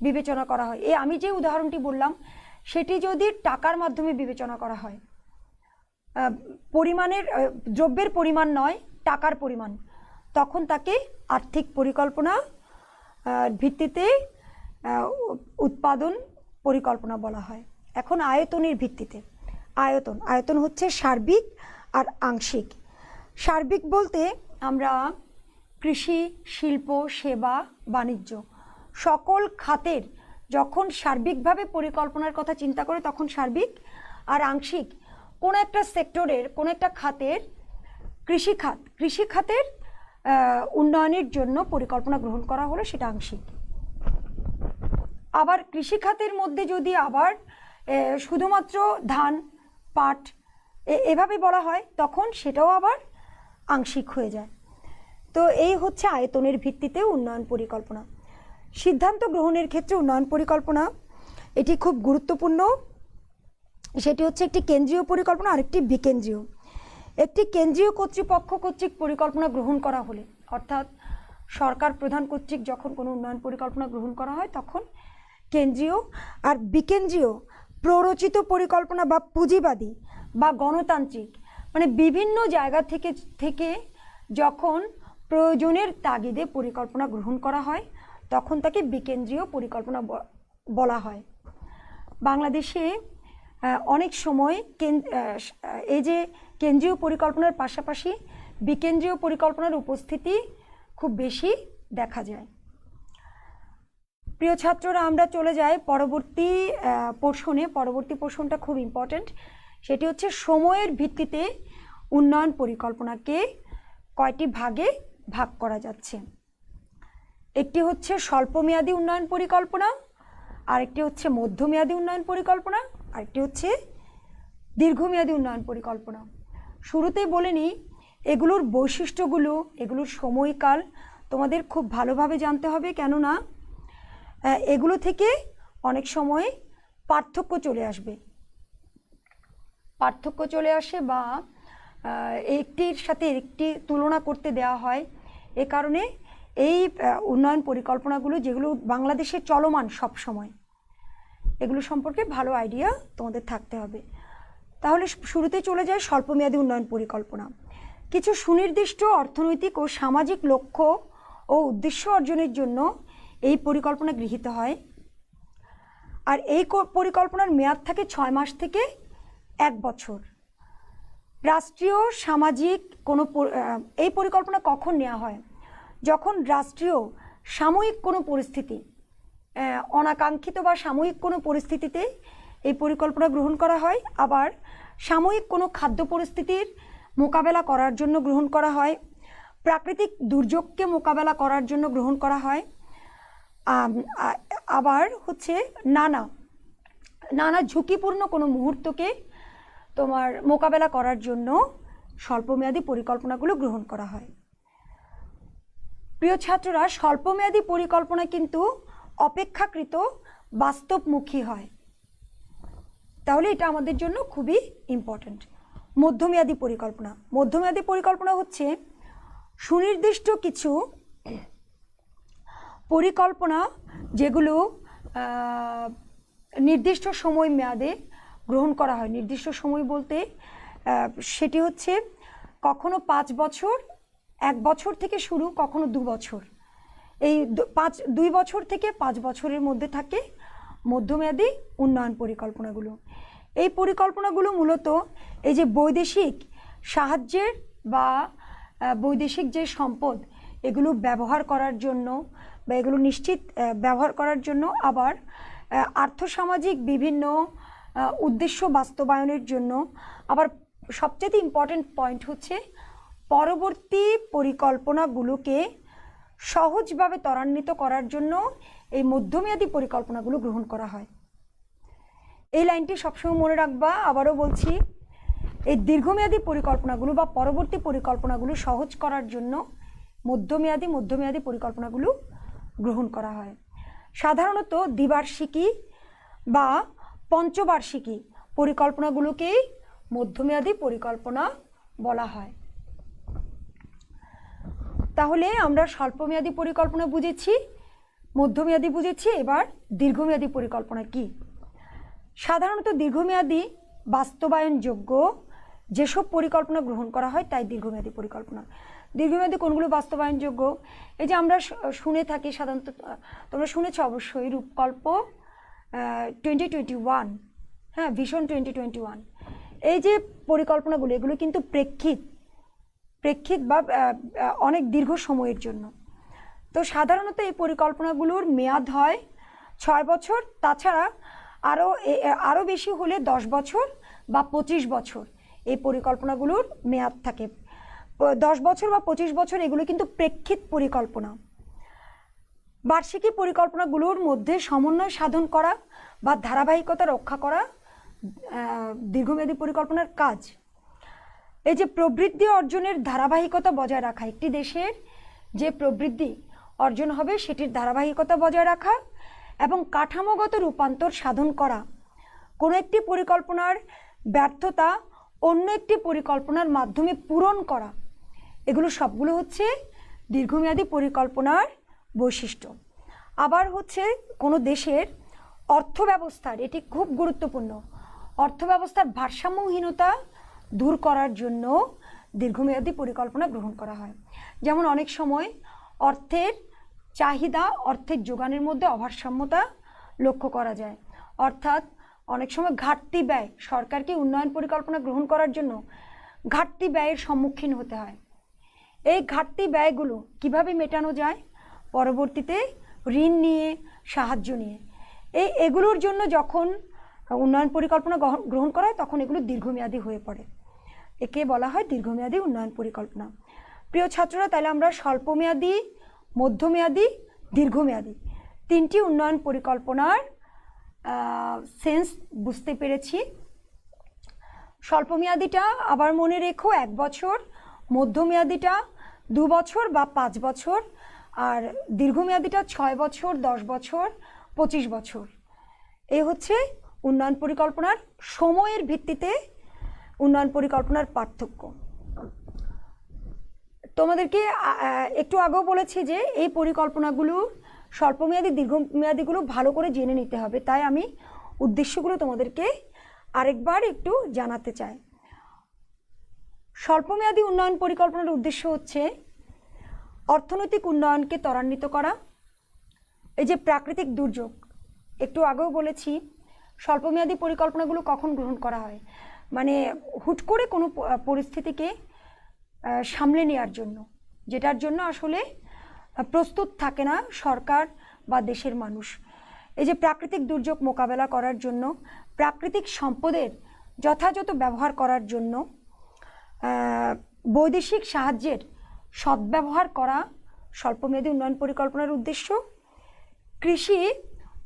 বিবেচনা করা হয়, আমি যে উদাহরণটি বললাম সেটি যদি টাকার মাধ্যমে বিবেচনা করা হয়, পরিমাণের, দ্রব্যের পরিমাণ নয় টাকার পরিমাণ, তখন তাকে আর্থিক পরিকল্পনা ভিত্তিতে উৎপাদন পরিকল্পনা বলা হয়। এখন আয়তনের ভিত্তিতে, আয়তন হচ্ছে সার্বিক আর আংশিক। সার্বিক বলতে আমরা কৃষি, শিল্প, সেবা, বাণিজ্য সকল খাতের যখন সার্বিকভাবে পরিকল্পনার কথা চিন্তা করে তখন সার্বিক, আর আংশিক কোন একটা সেক্টরের, কোন একটা খাতের, কৃষি খাতের উন্নয়নের জন্য পরিকল্পনা গ্রহণ করা হলো সেটা আংশিক। আবার কৃষি খাতের মধ্যে যদি আবার শুধুমাত্র ধান, পাট এভাবে বলা হয় তখন সেটাও আবার আংশিক হয়ে যায়। তো এই হচ্ছে আয়তনের ভিত্তিতে উন্নয়ন পরিকল্পনা। সিদ্ধান্ত গ্রহণের ক্ষেত্রে উন্নয়ন পরিকল্পনা এটি খুব গুরুত্বপূর্ণ। সেটি হচ্ছে একটি কেন্দ্রীয় পরিকল্পনা, আরেকটি বিকেন্দ্রীয়। একটি কেন্দ্রীয় কর্তৃপক্ষ কর্তৃক পরিকল্পনা গ্রহণ করা হলে, অর্থাৎ সরকার প্রধান কর্তৃক যখন কোনো উন্নয়ন পরিকল্পনা গ্রহণ করা হয় তখন কেন্দ্রীয়। আর বিকেন্দ্রীয় প্ররোচিত পরিকল্পনা বা পুঁজিবাদী বা গণতান্ত্রিক, মানে বিভিন্ন জায়গা থেকে যখন প্রয়োজনের তাগিদে পরিকল্পনা গ্রহণ করা হয় তখন তাকে বিকেন্দ্রীয় পরিকল্পনা বলা হয়। বাংলাদেশে অনেক সময় এই যে কেন্দ্রীয় পরিকল্পনার পাশাপাশি বিকেন্দ্রীয় পরিকল্পনার উপস্থিতি খুব বেশি দেখা যায়। প্রিয় ছাত্ররা, আমরা চলে যাই পরবর্তী পোর্শনে। পরবর্তী পোর্শনটা খুব ইম্পর্ট্যান্ট, সেটি হচ্ছে সময়ের ভিত্তিতে উন্নয়ন পরিকল্পনাকে কয়টি ভাগে ভাগ করা যাচ্ছে। একটি হচ্ছে স্বল্পমেয়াদী উন্নয়ন পরিকল্পনা, আরেকটি হচ্ছে মধ্যমেয়াদী উন্নয়ন পরিকল্পনা, আরেকটি হচ্ছে দীর্ঘমেয়াদী উন্নয়ন পরিকল্পনা। শুরুতেই বলে নিই, এগুলোর বৈশিষ্ট্যগুলো, এগুলোর সময়কাল তোমাদের খুব ভালোভাবে জানতে হবে, কেননা এগুলো থেকে অনেক সময় পার্থক্য চলে আসে বা একটির সাথে একটি তুলনা করতে দেওয়া হয়। এ কারণে এই উন্নয়ন পরিকল্পনাগুলো যেগুলো বাংলাদেশে চলমান সব সময়, এগুলো সম্পর্কে ভালো আইডিয়া তোমাদের থাকতে হবে। তাহলে শুরুতে চলে যায় স্বল্পমেয়াদী উন্নয়ন পরিকল্পনা। কিছু সুনির্দিষ্ট অর্থনৈতিক ও সামাজিক লক্ষ্য ও উদ্দেশ্য অর্জনের জন্য এই পরিকল্পনা গৃহীত হয়। আর এই পরিকল্পনার মেয়াদ থাকে 6 মাস থেকে 1 বছর। রাষ্ট্রীয় সামাজিক কোনো এই পরিকল্পনা কখন নেওয়া হয়? যখন রাষ্ট্রীয় সাময়িক কোনো পরিস্থিতি, অনাকাঙ্ক্ষিত বা সাময়িক কোনো পরিস্থিতিতে এই পরিকল্পনা গ্রহণ করা হয়। আবার সাময়িক কোনো খাদ্য পরিস্থিতির মোকাবেলা করার জন্য গ্রহণ করা হয়, প্রাকৃতিক দুর্যোগকে মোকাবেলা করার জন্য গ্রহণ করা হয়। আবার হচ্ছে নানা ঝুঁকিপূর্ণ কোনো মুহূর্তকে তোমার মোকাবেলা করার জন্য স্বল্পমেয়াদী পরিকল্পনাগুলো গ্রহণ করা হয়। প্রিয় ছাত্ররা, স্বল্পমেয়াদী পরিকল্পনা কিন্তু অপেক্ষাকৃত বাস্তবমুখী হয়, তাহলে এটা আমাদের জন্য খুবই ইম্পর্ট্যান্ট। মধ্যমেয়াদী পরিকল্পনা হচ্ছে সুনির্দিষ্ট কিছু পরিকল্পনা যেগুলো নির্দিষ্ট সময় মেয়াদে গ্রহণ করা হয়, নির্দিষ্ট সময় বলতে সেটি হচ্ছে কখনো 5 বছর, 1 বছর থেকে শুরু, কখনো 2 বছর। এই 2 বছর থেকে 5 বছরের মধ্যে থাকে মধ্যমেয়াদী উন্নয়ন পরিকল্পনাগুলো। এই পরিকল্পনাগুলো মূলত এই যে বৈদেশিক সাহায্যের বা বৈদেশিক যে সম্পদ এগুলো ব্যবহার করার জন্য বা এগুলো নিশ্চিত ব্যবহার করার জন্য, আবার আর্থসামাজিক বিভিন্ন উদ্দেশ্য বাস্তবায়নের জন্য, আবার সবচেয়ে ইম্পর্টেন্ট পয়েন্ট হচ্ছে পরবর্তী পরিকল্পনাগুলোকে সহজভাবে ত্বরান্বিত করার জন্য এই মধ্যমেয়াদী পরিকল্পনাগুলো গ্রহণ করা হয়। এই লাইনটি সবসময় মনে রাখবা। আবারও বলছি, এই দীর্ঘমেয়াদী পরিকল্পনাগুলো বা পরবর্তী পরিকল্পনাগুলো সহজ করার জন্য মধ্যমেয়াদী পরিকল্পনাগুলো গ্রহণ করা হয়। সাধারণত দ্বিবার্ষিকী বা পঞ্চবার্ষিকী পরিকল্পনাগুলোকেই মধ্যমেয়াদী পরিকল্পনা বলা হয়। তাহলে আমরা স্বল্পমেয়াদী পরিকল্পনা বুঝেছি, মধ্যমেয়াদী বুঝেছি, এবার দীর্ঘমেয়াদী পরিকল্পনা কি। সাধারণত দীর্ঘমেয়াদী বাস্তবায়নযোগ্য যেসব পরিকল্পনা গ্রহণ করা হয় তাই দীর্ঘমেয়াদী পরিকল্পনা। দীর্ঘমেয়াদী কোনগুলো বাস্তবায়নযোগ্য? এই যে আমরা শুনে থাকি সাধারণত, তোমরা শুনেছ অবশ্যই, রূপকল্প 2021, হ্যাঁ, ভিশন 2021। এই যে পরিকল্পনাগুলো এগুলো কিন্তু প্রেক্ষিত বা অনেক দীর্ঘ সময়ের জন্য। তো সাধারণত এই পরিকল্পনাগুলোর মেয়াদ হয় 6 বছর, তাছাড়া আরও বেশি হলে 10 বছর বা 25 বছর এই পরিকল্পনাগুলোর মেয়াদ থাকে। 10 বছর বা 25 বছর এগুলো কিন্তু প্রেক্ষিত পরিকল্পনা। বার্ষিকী পরিকল্পনাগুলোর মধ্যে সমন্বয় সাধন করা বা ধারাবাহিকতা রক্ষা করা দীর্ঘমেয়াদী পরিকল্পনার কাজ। এই যে প্রবৃদ্ধি অর্জনের ধারাবাহিকতা বজায় রাখা, একটি দেশের যে প্রবৃদ্ধি অর্জন হবে সেটির ধারাবাহিকতা বজায় রাখা এবং কাঠামোগত রূপান্তর সাধন করা, কোনো একটি পরিকল্পনার ব্যর্থতা অন্য একটি পরিকল্পনার মাধ্যমে পূরণ করা, এগুলো সবগুলো হচ্ছে দীর্ঘমেয়াদী পরিকল্পনার বৈশিষ্ট্য। আবার হচ্ছে কোনো দেশের অর্থব্যবস্থার, এটি খুব গুরুত্বপূর্ণ, অর্থব্যবস্থার ভারসাম্যহীনতা দূর করার জন্য দীর্ঘমেয়াদী পরিকল্পনা গ্রহণ করা হয়। যেমন অনেক সময় অর্থের চাহিদা, অর্থের যোগানের মধ্যে অভারসাম্যতা লক্ষ্য করা যায়, অর্থাৎ অনেক সময় ঘাটতি ব্যয়, সরকারকে উন্নয়ন পরিকল্পনা গ্রহণ করার জন্য ঘাটতি ব্যয়ের সম্মুখীন হতে হয়। এই ঘাটতি ব্যয়গুলো কিভাবে মেটানো যায়? পরবর্তীতে ঋণ নিয়ে, সাহায্য নিয়ে। এগুলোর জন্য যখন উন্নয়ন পরিকল্পনা গ্রহণ করা হয় তখন এগুলো দীর্ঘমেয়াদী হয়ে পড়ে, একে বলা হয় দীর্ঘমেয়াদী উন্নয়ন পরিকল্পনা। প্রিয় ছাত্ররা, তাহলে আমরা স্বল্পমেয়াদী, মধ্যমেয়াদী, দীর্ঘমেয়াদী তিনটি উন্নয়ন পরিকল্পনার সেন্স বুঝতে পেরেছি। স্বল্পমেয়াদীটা আবার মনে রেখো 1 বছর, মধ্যমেয়াদীটা 2 বছর বা 5 বছর, আর দীর্ঘমেয়াদীটা 6 বছর, 10 বছর, 25 বছর। এই হচ্ছে উন্নয়ন পরিকল্পনার সময়ের ভিত্তিতে উন্নয়ন পরিকল্পনার পার্থক্য। তোমাদেরকে একটু আগেও বলেছি যে এই পরিকল্পনাগুলো স্বল্পমেয়াদী, দীর্ঘমেয়াদীগুলো ভালো করে জেনে নিতে হবে, তাই আমি উদ্দেশ্যগুলো তোমাদেরকে আরেকবার একটু জানাতে চাই। স্বল্পমেয়াদী উন্নয়ন পরিকল্পনার উদ্দেশ্য হচ্ছে অর্থনৈতিক উন্নয়নকে ত্বরান্বিত করা। এই যে প্রাকৃতিক দুর্যোগ, একটু আগেও বলেছি, স্বল্পমেয়াদী পরিকল্পনাগুলো কখন গ্রহণ করা হয়? মানে হুট করে কোনো পরিস্থিতিকে সামলে নেওয়ার জন্য, যেটার জন্য আসলে প্রস্তুত থাকে না সরকার বা দেশের মানুষ। এই যে প্রাকৃতিক দুর্যোগ মোকাবেলা করার জন্য, প্রাকৃতিক সম্পদের যথাযথ ব্যবহার করার জন্য বৈদেশিক সাহায্যের সদ্ব্যবহার করা স্বল্পমেয়াদী উন্নয়ন পরিকল্পনার উদ্দেশ্য। কৃষি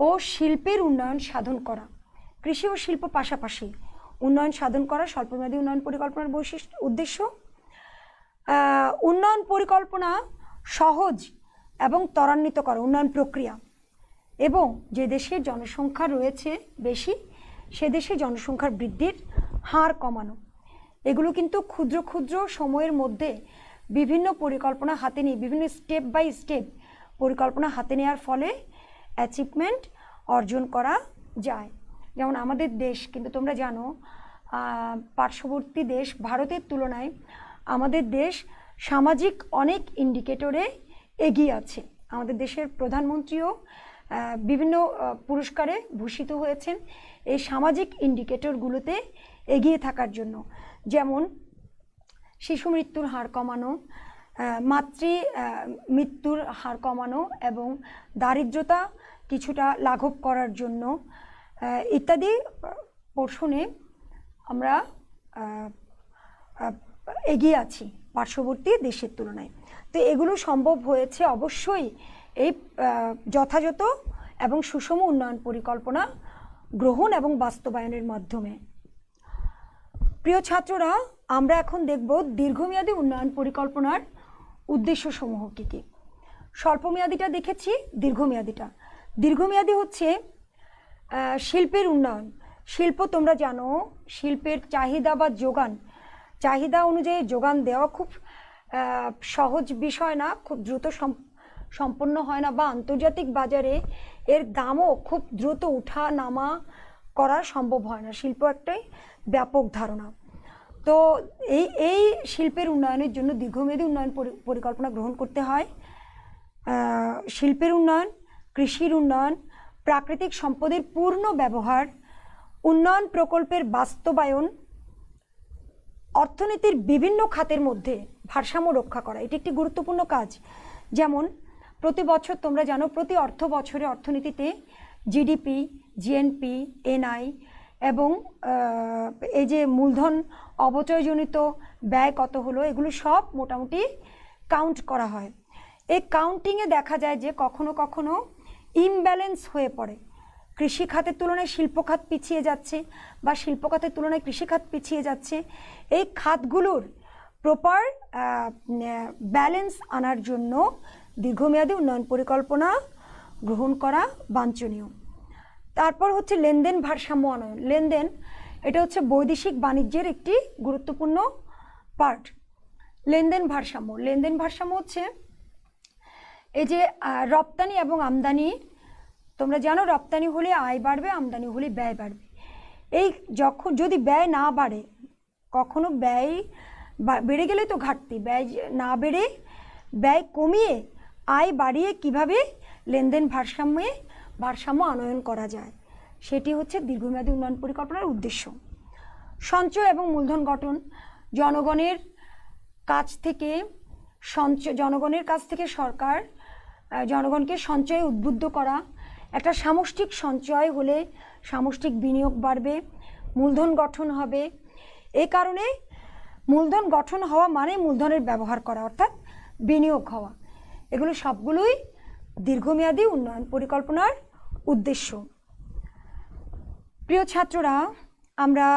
ও শিল্পের উন্নয়ন সাধন করা, কৃষি ও শিল্প পাশাপাশি উন্নয়ন সাধন করা স্বল্পমেয়াদী উন্নয়ন পরিকল্পনার উদ্দেশ্য। উন্নয়ন পরিকল্পনা সহজ এবং ত্বরান্বিত করা উন্নয়ন প্রক্রিয়া, এবং যে দেশের জনসংখ্যা রয়েছে বেশি সে দেশে জনসংখ্যার বৃদ্ধির হার কমানো। এগুলো কিন্তু ক্ষুদ্র ক্ষুদ্র সময়ের মধ্যে বিভিন্ন পরিকল্পনা হাতে নিয়ে বিভিন্ন স্টেপ বাই স্টেপ পরিকল্পনা হাতে নেওয়ার ফলে অ্যাচিভমেন্ট অর্জন করা যায়। যেমন আমাদের দেশ, কিন্তু তোমরা জানো পার্শ্ববর্তী দেশ ভারতের তুলনায় আমাদের দেশ সামাজিক অনেক ইন্ডিকেটরে এগিয়ে আছে। আমাদের দেশের প্রধানমন্ত্রীও বিভিন্ন পুরস্কারে ভূষিত হয়েছেন এই সামাজিক ইন্ডিকেটরগুলোতে এগিয়ে থাকার জন্য। যেমন শিশু মৃত্যুর হার কমানো, মাতৃ মৃত্যুর হার কমানো এবং দারিদ্রতা কিছুটা লাঘব করার জন্য ইত্যাদি পোর্শনে আমরা এগিয়ে আছি পার্শ্ববর্তী দেশের তুলনায়। তো এগুলো সম্ভব হয়েছে অবশ্যই এই যথাযথ এবং সুষম উন্নয়ন পরিকল্পনা গ্রহণ এবং বাস্তবায়নের মাধ্যমে। প্রিয় ছাত্ররা, আমরা এখন দেখব দীর্ঘমেয়াদী উন্নয়ন পরিকল্পনার উদ্দেশ্যসমূহ কী কী। স্বল্পমেয়াদীটা দেখেছি, দীর্ঘমেয়াদী হচ্ছে শিল্পের উন্নয়ন। শিল্প তোমরা জানো, শিল্পের চাহিদা বা যোগান, চাহিদা অনুযায়ী যোগান দেওয়া খুব সহজ বিষয় না, খুব দ্রুত সম্পন্ন হয় না, বা আন্তর্জাতিক বাজারে এর দামও খুব দ্রুত উঠা নামা করা সম্ভব হয় না। শিল্প একটাই ব্যাপক ধারণা। তো এই শিল্পের উন্নয়নের জন্য দীর্ঘমেয়াদী উন্নয়ন পরিকল্পনা গ্রহণ করতে হয়। শিল্পের উন্নয়ন, কৃষির উন্নয়ন, প্রাকৃতিক সম্পদের পূর্ণ ব্যবহার, উন্নয়ন প্রকল্পের বাস্তবায়ন, অর্থনীতির বিভিন্ন খাতের মধ্যে ভারসাম্য রক্ষা করা, এটি একটি গুরুত্বপূর্ণ কাজ। যেমন প্রতি বছর তোমরা জানো প্রতি অর্থ বছরে অর্থনীতিতে জিডিপি, জিএনপি, এনআই এবং এই যে মূলধন অবচয়জনিত ব্যয় কত হলো, এগুলো সব মোটামুটি কাউন্ট করা হয়। এই কাউন্টিংয়ে দেখা যায় যে কখনো কখনো ইমব্যালেন্স হয়ে পড়ে। কৃষি খাতের তুলনায় শিল্প খাত পিছিয়ে যাচ্ছে বা শিল্প খাতের তুলনায় কৃষি খাত পিছিয়ে যাচ্ছে। এই খাতগুলোর প্রপার ব্যালেন্স আনার জন্য দীর্ঘমেয়াদী উন্নয়ন পরিকল্পনা গ্রহণ করা বাঞ্ছনীয়। তারপর হচ্ছে লেনদেন ভারসাম্য আনয়ন। লেনদেন এটা হচ্ছে বৈদেশিক বাণিজ্যের একটি গুরুত্বপূর্ণ পার্ট। লেনদেন ভারসাম্য হচ্ছে এই যে রপ্তানি এবং আমদানি, তোমরা জানো রপ্তানি হলে আয় বাড়বে, আমদানি হলে ব্যয় বাড়বে। এই যদি ব্যয় না বাড়ে, কখনো ব্যয় বেড়ে গেলে তো ঘাটতি, ব্যয় না বেড়ে ব্যয় কমিয়ে আয় বাড়িয়ে কিভাবে লেনদেন ভারসাম্য আনয়ন করা যায়, সেটি হচ্ছে দীর্ঘমেয়াদী উন্নয়ন পরিকল্পনার উদ্দেশ্য। সঞ্চয় এবং মূলধন গঠন, জনগণের কাছ থেকে সরকার জনগণকে সঞ্চয়ে উদ্বুদ্ধ করা। একটা সামষ্টিক সঞ্চয় হলে সামষ্টিক বিনিয়োগ বাড়বে, মূলধন গঠন হবে। এই কারণে মূলধন গঠন হওয়া মানে মূলধনের ব্যবহার করা, অর্থাৎ বিনিয়োগ হওয়া। এগুলো সবগুলোই দীর্ঘমেয়াদী উন্নয়ন পরিকল্পনার উদ্দেশ্য। প্রিয় ছাত্ররা, আমরা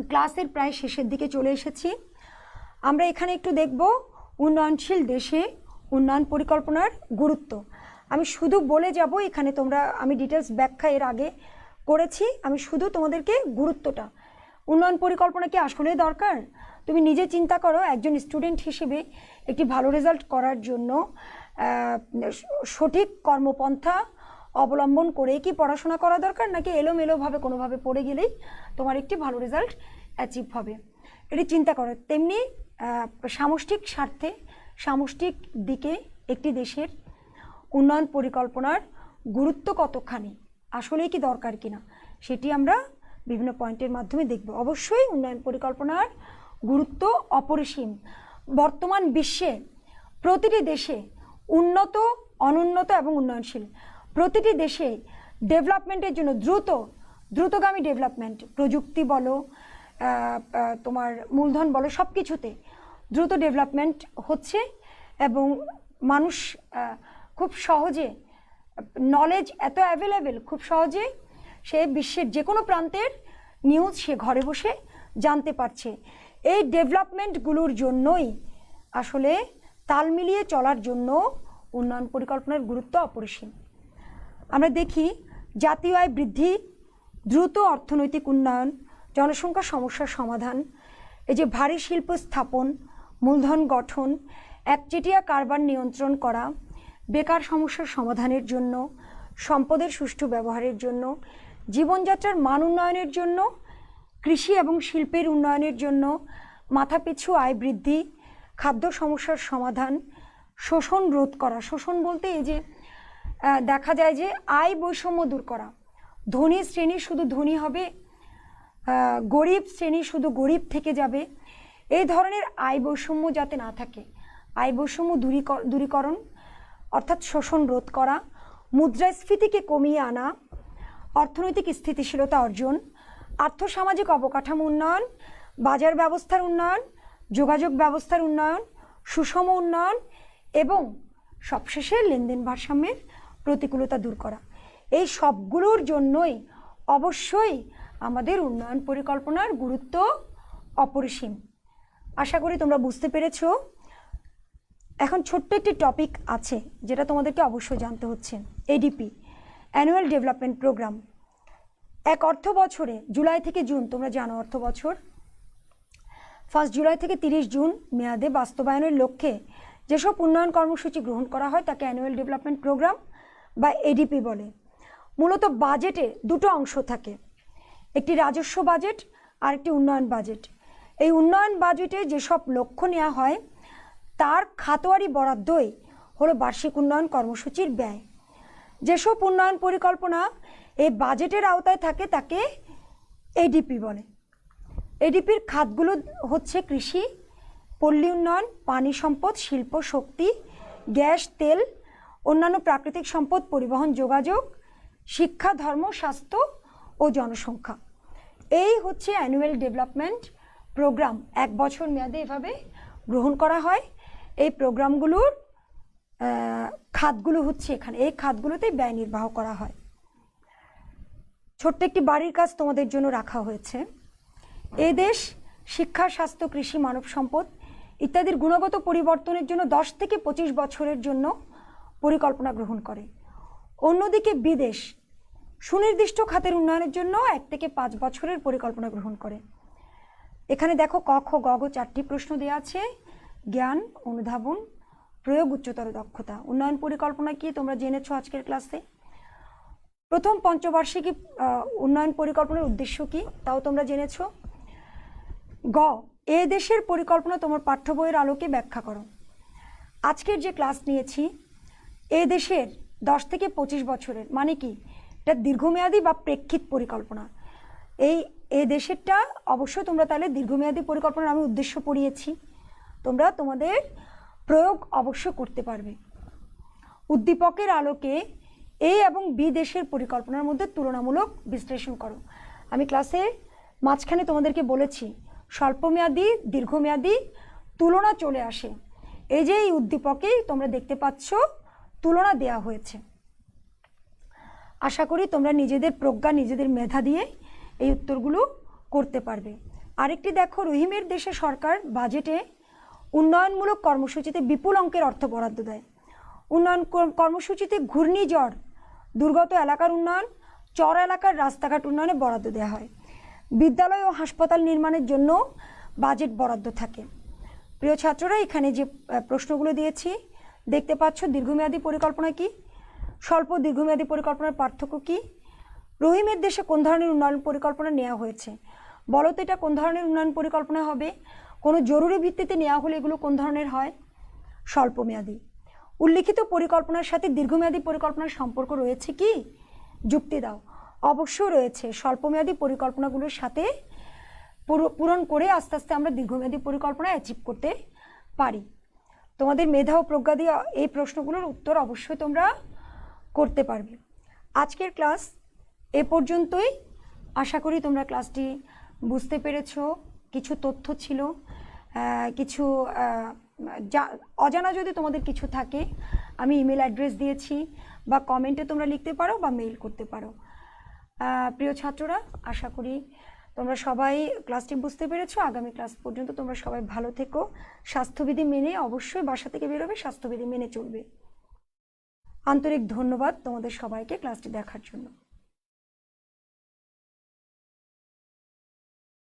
ক্লাসের প্রায় শেষের দিকে চলে এসেছি। আমরা এখানে একটু দেখব উন্নয়নশীল দেশে উন্নয়ন পরিকল্পনার গুরুত্ব। আমি শুধু বলে যাব, এখানে আমি ডিটেলস ব্যাখ্যা এর আগে করেছি, আমি শুধু তোমাদেরকে গুরুত্বটা, উন্নয়ন পরিকল্পনা কি আসলে দরকার? তুমি নিজে চিন্তা করো, একজন স্টুডেন্ট হিসেবে একটি ভালো রেজাল্ট করার জন্য সঠিক কর্মপন্থা অবলম্বন করে কি পড়াশোনা করা দরকার, নাকি এলোমেলোভাবে কোনোভাবে পড়ে গেলেই তোমার একটি ভালো রেজাল্ট অ্যাচিভ হবে? এটি চিন্তা করো। তেমনি সামষ্টিক স্বার্থে, সামষ্টিক দিকে একটি দেশের উন্নয়ন পরিকল্পনার গুরুত্ব কতখানি, আসলেই কি দরকার কিনা, সেটি আমরা বিভিন্ন পয়েন্টের মাধ্যমে দেখব। অবশ্যই উন্নয়ন পরিকল্পনার গুরুত্ব অপরিসীম। বর্তমান বিশ্বে প্রতিটি দেশে উন্নত, অনুন্নত এবং উন্নয়নশীল প্রতিটি দেশে ডেভেলপমেন্টের জন্য দ্রুতগামী ডেভেলপমেন্ট, প্রযুক্তি বলো, তোমার মূলধন বলো, সব কিছুতে দ্রুত ডেভেলপমেন্ট হচ্ছে এবং মানুষ খুব সহজে, নলেজ এত অ্যাভেলেবেল, খুব সহজে সে বিশ্বের যে কোনো প্রান্তের নিউজ সে ঘরে বসে জানতে পারছে। এই ডেভেলপমেন্টগুলোর জন্যই আসলে তাল মিলিয়ে চলার জন্য উন্নয়ন পরিকল্পনার গুরুত্ব অপরিসীম। আমরা দেখি জাতীয় আয় বৃদ্ধি, দ্রুত অর্থনৈতিক উন্নয়ন, জনসংখ্যা সমস্যার সমাধান, এই যে ভারী শিল্প স্থাপন, মূলধন গঠন, একচেটিয়া কারবার নিয়ন্ত্রণ করা, বেকার সমস্যার সমাধানের জন্য, সম্পদের সুষ্ঠু ব্যবহারের জন্য, জীবনযাত্রার মান উন্নয়নের জন্য, কৃষি এবং শিল্পের উন্নয়নের জন্য, মাথাপিছু আয় বৃদ্ধি, খাদ্য সমস্যার সমাধান, শোষণ রোধ করা। শোষণ বলতে এই যে দেখা যায় যে আয় বৈষম্য দূর করা, ধনী শ্রেণী শুধু ধনী হবে, গরিব শ্রেণী শুধু গরিব থেকে যাবে, এই ধরনের আয় বৈষম্য যাতে না থাকে, আয় বৈষম্য দূরীকরণ অর্থাৎ শোষণ রোধ করা, মুদ্রাস্ফীতিকে কমিয়ে আনা, অর্থনৈতিক স্থিতিশীলতা অর্জন, আর্থসামাজিক অবকাঠামো উন্নয়ন, বাজার ব্যবস্থার উন্নয়ন, যোগাযোগ ব্যবস্থার উন্নয়ন, সুষম উন্নয়ন এবং সবশেষে লেনদেন ভারসাম্যের প্রতিকূলতা দূর করা। এই সবগুলোর জন্যই অবশ্যই আমাদের উন্নয়ন পরিকল্পনার গুরুত্ব অপরিসীম। আশা করি তোমরা বুঝতে পেরেছো। এখন ছোট্ট একটি টপিক আছে যেটা তোমাদেরকে অবশ্যই জানতে হচ্ছে। ADP, annual development program. এক অর্থ বছরে জুলাই থেকে জুন, তোমরা জানো অর্থ বছর 1 জুলাই থেকে 30 জুন মেয়াদে বাস্তবায়নের লক্ষ্যে যেসব উন্নয়ন কর্মসূচি গ্রহণ করা হয় তাকে অ্যানুয়াল ডেভেলপমেন্ট প্রোগ্রাম বা এডিপি বলে। মূলত বাজেটে দুটো অংশ থাকে, একটি রাজস্ব বাজেট আর একটি উন্নয়ন বাজেট। এই উন্নয়ন বাজেটে যেসব লক্ষ্য নেওয়া হয় তার খাতোয়ারি বরাদ্দই হলো বার্ষিক উন্নয়ন কর্মসূচির ব্যয়। যেসব উন্নয়ন পরিকল্পনা এই বাজেটের আওতায় থাকে তাকে এডিপি বলে। এডিপির খাতগুলো হচ্ছে কৃষি, পল্লী উন্নয়ন, পানি সম্পদ, শিল্প শক্তি, গ্যাস তেল, অন্যান্য প্রাকৃতিক সম্পদ, পরিবহন যোগাযোগ, শিক্ষা, ধর্ম, স্বাস্থ্য ও জনসংখ্যা। এই হচ্ছে অ্যানুয়াল ডেভেলপমেন্ট প্রোগ্রাম। 1 বছর মেয়াদে এভাবে গ্রহণ করা হয়। এই প্রোগ্রামগুলোর খাতগুলো হচ্ছে এখানে, এই খাতগুলোতেই ব্যয় নির্বাহ করা হয়। ছোট্ট একটি বাড়ির কাজ তোমাদের জন্য রাখা হয়েছে। এই দেশ শিক্ষা, স্বাস্থ্য, কৃষি, মানব সম্পদ ইত্যাদির গুণগত পরিবর্তনের জন্য 10 থেকে 25 বছরের জন্য পরিকল্পনা গ্রহণ করে। অন্যদিকে বিদেশ সুনির্দিষ্ট খাতের উন্নয়নের জন্য 1 থেকে 5 বছরের পরিকল্পনা গ্রহণ করে। এখানে দেখো ক খ গ ঘ 4টি প্রশ্ন দেওয়া আছে। জ্ঞান, অনুধাবন, প্রয়োগ, উচ্চতর দক্ষতা। উন্নয়ন পরিকল্পনা কি তোমরা জেনেছো আজকের ক্লাসে। প্রথম পঞ্চবার্ষিকী উন্নয়ন পরিকল্পনার উদ্দেশ্য কি তাও তোমরা জেনেছো। গ, এ দেশের পরিকল্পনা তোমার পাঠ্য বইয়ের আলোকে ব্যাখ্যা করো। আজকের যে ক্লাস নিয়েছি এ দেশের 10 থেকে 25 বছরের মানে কি, এটা দীর্ঘমেয়াদী বা প্রেক্ষিত পরিকল্পনা। এই দেশেরটা অবশ্যই তোমরা তাহলে দীর্ঘমেয়াদী পরিকল্পনার আমি উদ্দেশ্য পড়িয়েছি, তোমরা তোমাদের প্রয়োগ অবশ্য করতে পারবে। উদ্দীপকের আলোকে এ এবং বি দেশের পরিকল্পনার মধ্যে তুলনামূলক বিশ্লেষণ করো। আমি ক্লাসে মাঝখানে তোমাদেরকে বলেছি স্বল্পমেয়াদী দীর্ঘমেয়াদী তুলনা চলে আসে। এই যে এই উদ্দীপকেই তোমরা দেখতে পাচ্ছ তুলনা দেয়া হয়েছে। আশা করি তোমরা নিজেদের প্রজ্ঞা, নিজেদের মেধা দিয়ে এই উত্তরগুলো করতে পারবে। আরেকটি দেখো, রহিমের দেশে সরকার বাজেটে উন্নয়নমূলক কর্মসূচিতে বিপুল অঙ্কের অর্থ বরাদ্দ দেয়। উন্নয়ন কর্মসূচিতে ঘূর্ণিঝড় দুর্গত এলাকার উন্নয়ন, চর এলাকার রাস্তাঘাট উন্নয়নে বরাদ্দ দেওয়া হয়। বিদ্যালয় ও হাসপাতাল নির্মাণের জন্য বাজেট বরাদ্দ থাকে। প্রিয় ছাত্ররা, এখানে যে প্রশ্নগুলো দিয়েছি দেখতে পাচ্ছ। দীর্ঘমেয়াদী পরিকল্পনা কি, স্বল্প দীর্ঘমেয়াদী পরিকল্পনার পার্থক্য কি, রহিমের দেশে কোন ধরনের উন্নয়ন পরিকল্পনা নেওয়া হয়েছে, বলো তো এটা কোন ধরনের উন্নয়ন পরিকল্পনা হবে, কোনো জরুরি ভিত্তিতে নেওয়া হলে এগুলো কোন ধরনের হয়, স্বল্পমেয়াদী। উল্লিখিত পরিকল্পনার সাথে দীর্ঘমেয়াদী পরিকল্পনার সম্পর্ক রয়েছে কি, যুক্তি দাও। অবশ্যই রয়েছে। স্বল্পমেয়াদী পরিকল্পনাগুলোর সাথে পূরণ করে আস্তে আস্তে আমরা দীর্ঘমেয়াদী পরিকল্পনা অ্যাচিভ করতে পারি। তোমাদের মেধা ও প্রজ্ঞা দিয়ে এই প্রশ্নগুলোর উত্তর অবশ্যই তোমরা করতে পারবে। আজকের ক্লাস এ পর্যন্তই। আশা করি তোমরা ক্লাসটি বুঝতে পেরেছো। কিছু তথ্য ছিল, কিছু অজানা যদি তোমাদের কিছু থাকে আমি ইমেল অ্যাড্রেস দিয়েছি, বা কমেন্টে তোমরা লিখতে পারো বা মেইল করতে পারো। প্রিয় ছাত্ররা, আশা করি তোমরা সবাই ক্লাসটি বুঝতে পেরেছো। আগামী ক্লাস পর্যন্ত তোমরা সবাই ভালো থেকো। স্বাস্থ্যবিধি মেনে অবশ্যই বাসা থেকে বেরোবে, স্বাস্থ্যবিধি মেনে চলবে। আন্তরিক ধন্যবাদ তোমাদের সবাইকে ক্লাসটি দেখার জন্য।